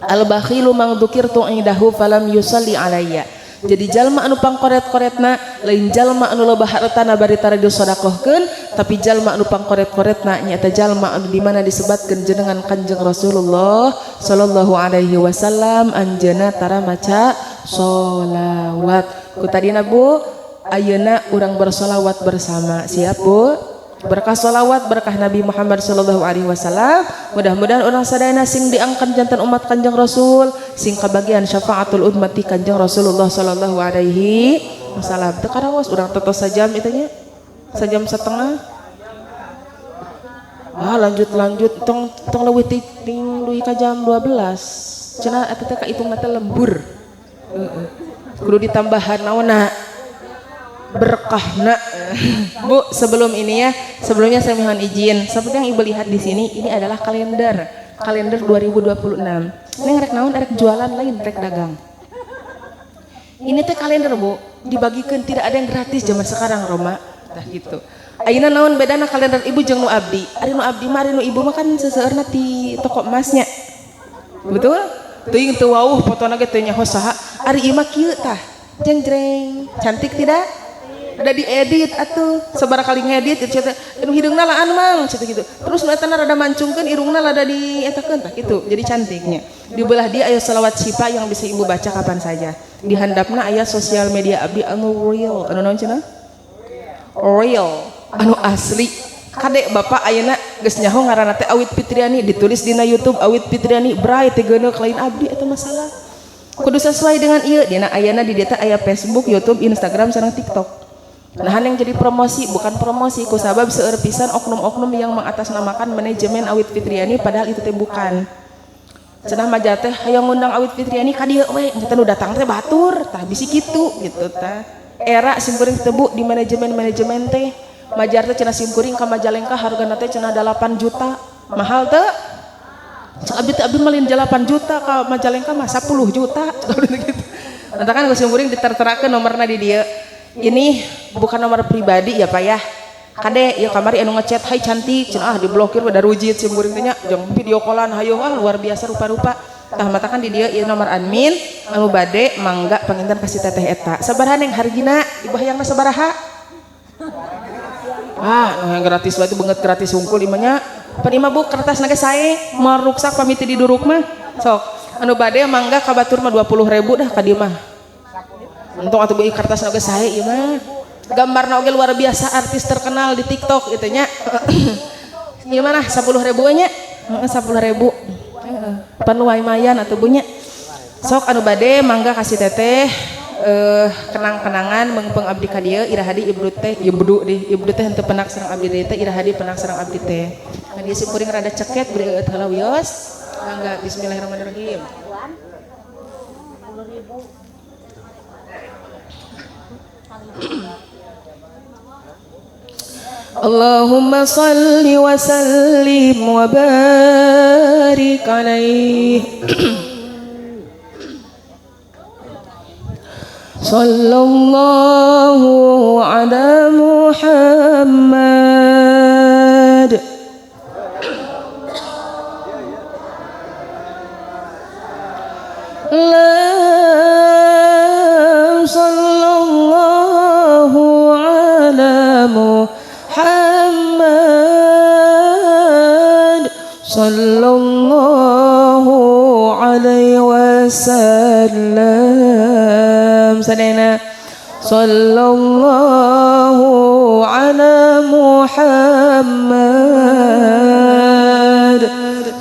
al-bakhilu mang dzukirtu indahu falam yusalli alayya jadi jalma anu pangkoret-koretna lain jalma anu loba hartana bari tara disodakohkeun tapi jalma anu pangkoret-koretna nyaeta jalma anu di mana disebatkeun jenengan Kanjeng Rasulullah sallallahu alaihi wasallam anjeunna tara maca sholawat. Ku tadina Bu, ayeuna urang bersolawat bersama. Siap Bu? Berkah solawat, berkah Nabi Muhammad sallallahu alaihi wasallam. Mudah-mudahan orang sadayana sing diangkat jantan umat Kanjeng Rasul, sing kabagian syafaatul ummati Kanjeng Rasulullah sallallahu alaihi wasallam. Teu karaos urang tetos sajam itu nya. Sajam setengah. Lanjut tong leuwih ting duwi ka jam 12. Cenah eta teh kaitungna teh lembur. Kudu ditambahan naonna berkahna. Bu, sebelumnya saya mohon izin. Seperti yang Ibu lihat di sini, ini adalah kalender 2026. Neng rek naon, rek jualan lain, rek dagang. Ini teh kalender Bu, dibagikan tidak ada yang gratis zaman sekarang Roma. Nah gitu. Ayeuna naon bedana kalender Ibu jeung nu abdi? Ari nu abdi mah ari nu Ibu mah kan seseueurna ti toko emasnya. Betul? Teuing teu wauh fotona ge teu nyaho saha. Ari ieu mah kieu tah. Jeng-jreng. Cantik tidak? Ada diedit atuh sabaraha kali ngedit itu anu hidungna laan mang gitu. Terus nu eta rada mancungkeun irungna rada dietakeun tah gitu. Jadi cantiknya. Di belah dia aya selawat syifa yang bisa Ibu baca kapan saja. Di handapna aya sosial media abdi anu real. Anu naon cenah? Real, anu asli. Kade Bapak ayeuna geus nyaho ngaranna teh Awit Fitriani, ditulis dina YouTube Awit Fitriani Bray teh geuneuk lain abdi eta masalah. Kudu sesuai dengan ieu. Dina ayeuna di dieu teh aya Facebook, YouTube, Instagram sareng TikTok. Nah yang jadi promosi bukan promosi kusabab seueur pisan oknum-oknum yang mengatasnamakan manajemen Awit Fitriani padahal itu teh bukan. Cenah maja teh hayang ngundang Awit Fitriani ka dieu we, nya nu datang teh batur, tah bisi kitu gitu tah. Era simkuring teh Bu di manajemen teh majar teh cenah simkuring ka Majalengka hargana teh cenah 8 juta. Mahal teh? Cek abdi malin 8 juta ka Majalengka mah 10 juta gitu. Nanti kan gue simkuring diterterakeun nomorna di dieu. Ini bukan nomor pribadi ya Pak ya. Kade ya kamari anu ngechat hai cantik cenah diblokir udah rujit simkuring teh nya jeung video callan hayo luar biasa rupa-rupa. Tah matakan di dia ieu nomor admin anu bade mangga panginten kasih teteh eta. Sabaraha neng hargina? Ibu hayangna sabaraha? Yang gratis bae beungeut gratis hungkul imah nya. Pan imah Bu kertas nage sae moal ruksak pamit di duruk mah. Sok anu bade mangga ka batur mah 20.000 dah ka dieu mah. Untung atuh beuih kertas nage sae ieu mah. Gambarna oge luar biasa artis terkenal di TikTok itu nya. Ieu mah 10.000 nya. Heeh 10.000. Panuai mayan atau bunya sok anu bade mangga kasih teteh kenang-kenangan mengpeng abdi ka dieu irahadi ibdu teh henteu penak sareng abdi deui teh irahadi penak sareng abdi teh. Nah dieu simkuring rada ceket beri eut heula wios. Mangga bismillahirrahmanirrahim. Allahumma salli wa sallim wa barik alaihi sallallahu ala Muhammad la sallallahu ala Muhammad sallallahu alaihi wasallam. Sadena sallallahu ala Muhammad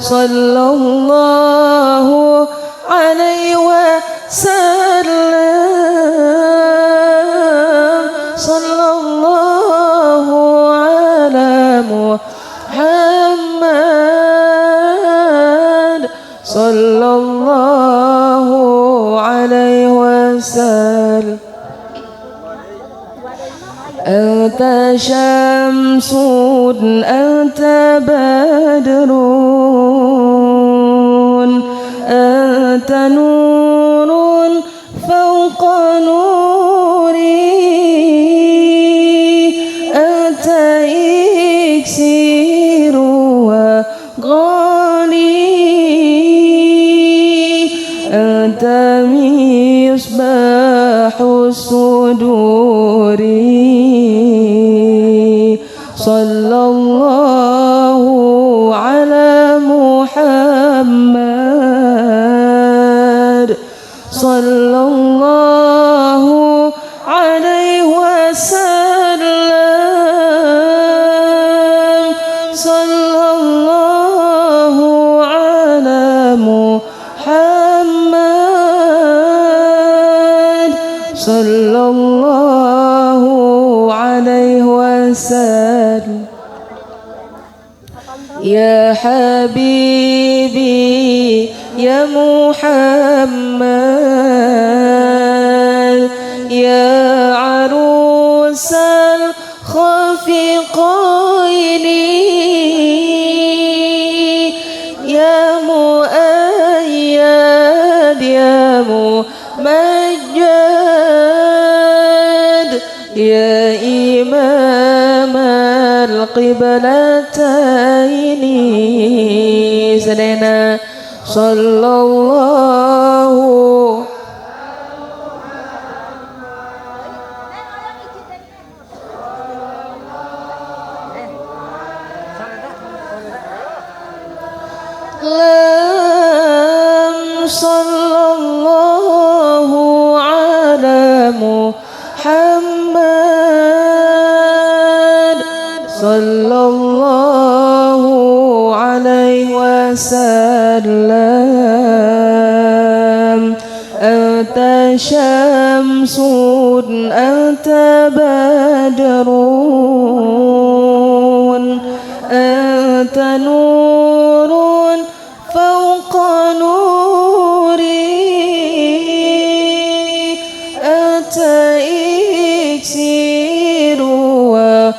sallallahu alaihi wasallam sallallahu ala Muhammad sallallahu alaihi wasallam. Anta syamsun anta badrun anta nurun fawqa nuri anta iksiru wa ghali anta misbahu suduri sallallahu ala Muhammad sallallahu alaihi wasallam sallallahu ala Muhammad sallallahu alaihi wasallam ya habibi ya Muhammad ya arusal khafiqaini ya muayyad ya mumajjad ya imam al-qiblataini sadana sallallahu lam sallallahu ala Muhammad sallallahu alaihi wasallam anta syamsun anta badrun anta nurun fawqa nuri anta iksiru wa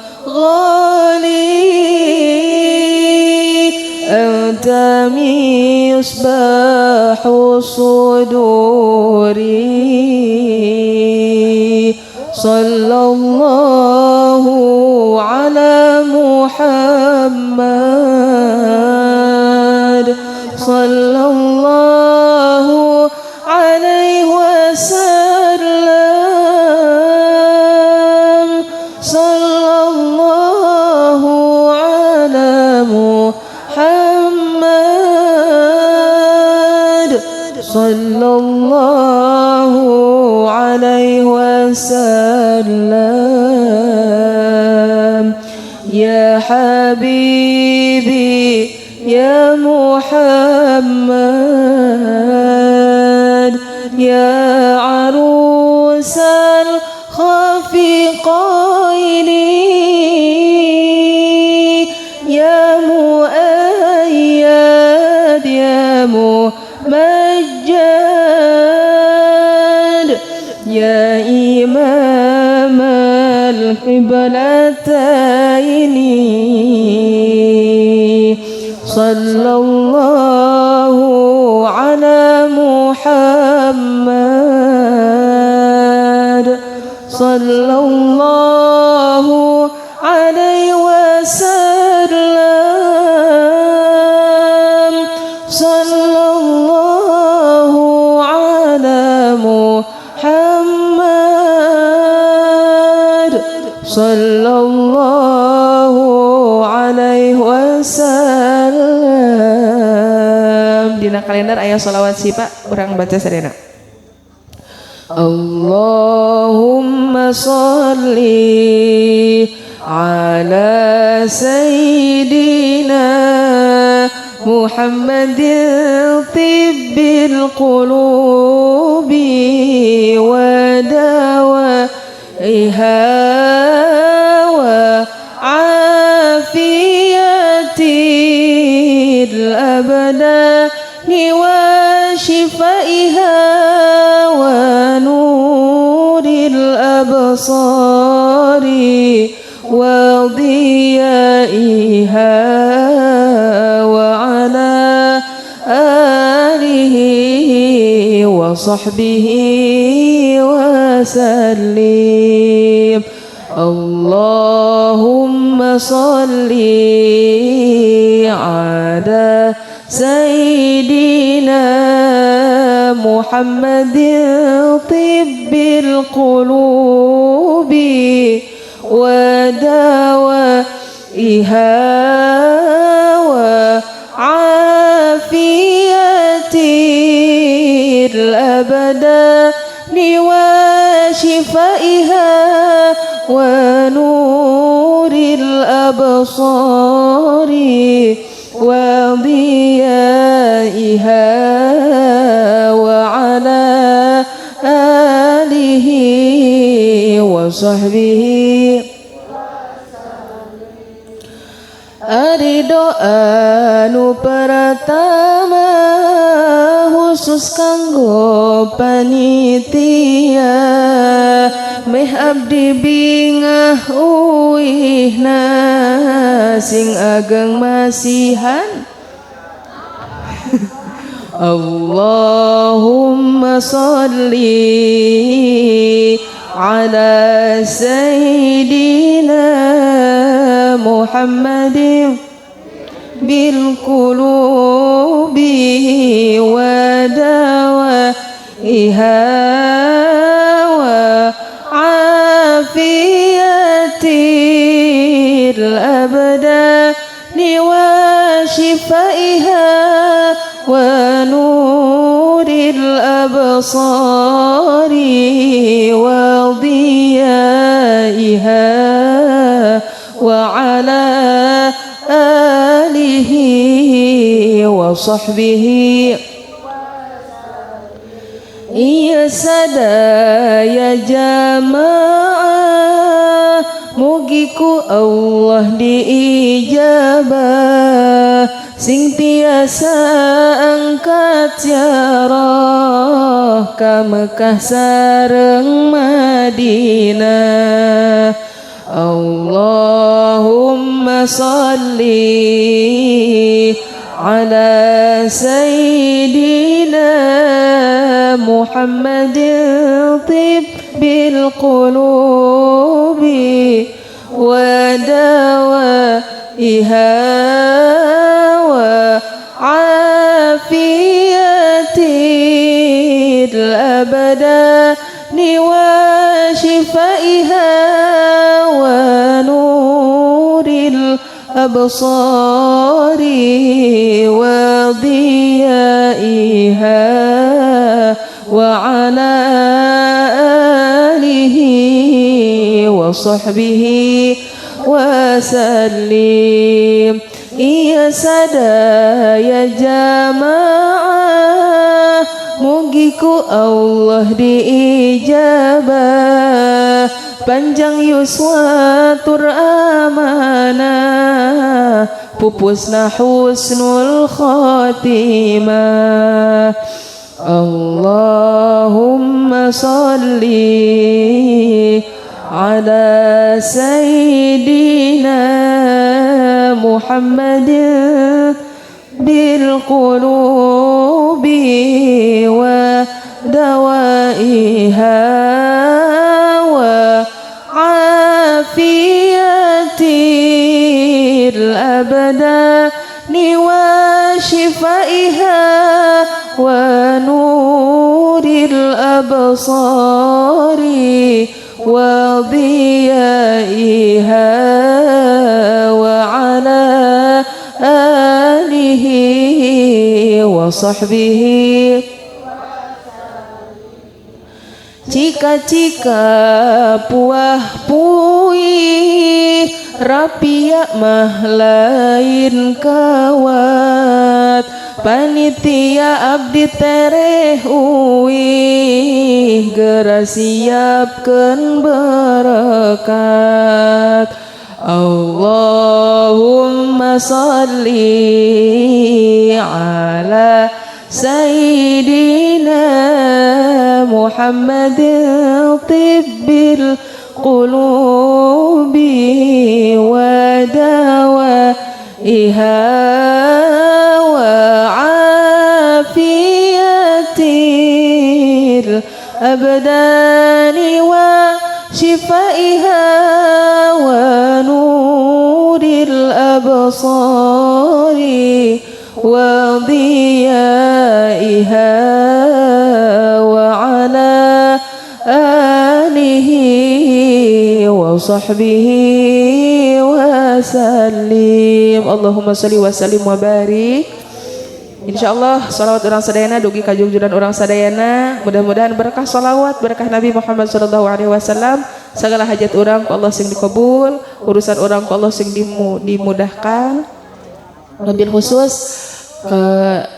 anta misbahu suduri sallallahu ala Muhammad sallallahu alaihi wasallam sallallahu ala Muhammad sallallahu alaihi wasallam ya habibi ya Muhammad ya arusal khafiqaini ya muayyad ya mumajjad ya imam al-qiblataini sallallahu ala Muhammad sallallahu alaihi wasallam sallallahu ala Muhammad sallallahu alaihi wasallam. Dina kalender aya sholawat sih Pak, urang baca sadena. Allahumma sholli ala sayyidina Muhammadin tibbil qulubi wa dawaiha wa afiyatil abdani wa shifaiha wa nuril absari wa diyaiha wa ala alihi wa sahbihi wa sallim. Allahumma salli ala sayyidina Muhammadin tibbil qulubi wa dawaiha wa afiyati الأبدان وشفائها ونور الأبصار وضيائها وعلى آله وصحبه Arido anu pertama khusus kanggo panitia meh abdi bingah uihna sing ageng masihan Allahumma sholli ala sayyidina Muhammadin bil qulubi wa dawaiha wa afiyatil abdani wa shifaiha wa nuril absari wa diyaiha وعلى آله وصحبه Iya sadaya jamaah mugiku Allah diijabah sing tiasa angkat ziarah ka Mekah sareng Madinah Allahumma salli ala sayyidina Muhammadin tibbil qulubi wa dawaiha wa afiyatil abdani wa shifaiha الأبصار وضيائها وعلى آله وصحبه وسلم Iya sadaya jamaah mugiku Allah diijabah panjang yuswatur amanah pupusna husnul khotimah Allahumma salli ala sayyidina Muhammadin bil qulubi wa dawaiha wa afiyatil abdani wa shifaiha wa nuril absari wa diyaiha wa ala alihi wa sahbihi Cika-cika puah puih rapia mah lain kawat panitia abdi tereh uih geura siapkeun berkat Allahumma sholli ala sayyidina Muhammadin tibbil qulubi wa dawaiha wa afiyatil abdani wa shifaiha wa nuril absari wa diyaiha wa ala alihi wa sahbihi wa sallim Allahumma salli wa sallim wa barik Insyaallah salawat urang sadayana dugi ka junjungan urang sadayana, mudah-mudahan berkah salawat, berkah Nabi Muhammad sallallahu alaihi wasallam, segala hajat urang ku Allah sing dikabul, urusan urang ku Allah sing dimudahkan. Lebih khusus ke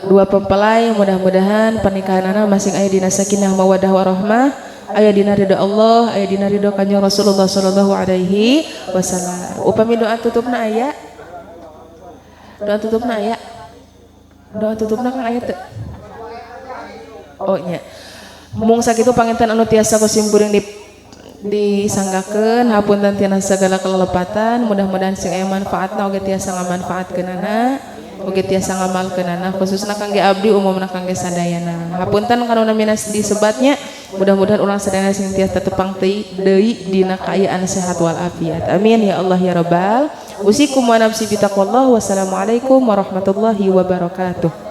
dua mempelai, mudah-mudahan pernikahanana masing aya dina sakinah mawaddah warahmah, aya dina ridho Allah, aya dina ridho Kanjeng Rasulullah sallallahu alaihi wasallam. Upami doa tutupna aya? Doa tutupna aya? Doa tutupna kan aya teu? Oh nya. Mung sakitu panginten anu tiasa kusimkuring disanggakeun, hapunten tina segala kelelepatan, mudah-mudahan sing aya manfaatna oge tiasa ngamanfaatkeunana, oge tiasa ngamalkeunana, khususna kangge abdi umumna kangge sadayana. Hapunten kana minas disebatnya, mudah-mudahan urang sadayana sing tiasa tepang deui dina kaayaan sehat wal afiat. Amin ya Allah ya rabbal. Usikum wa nafsi bitaqwallah. Wassalamualaikum warahmatullahi wabarakatuh.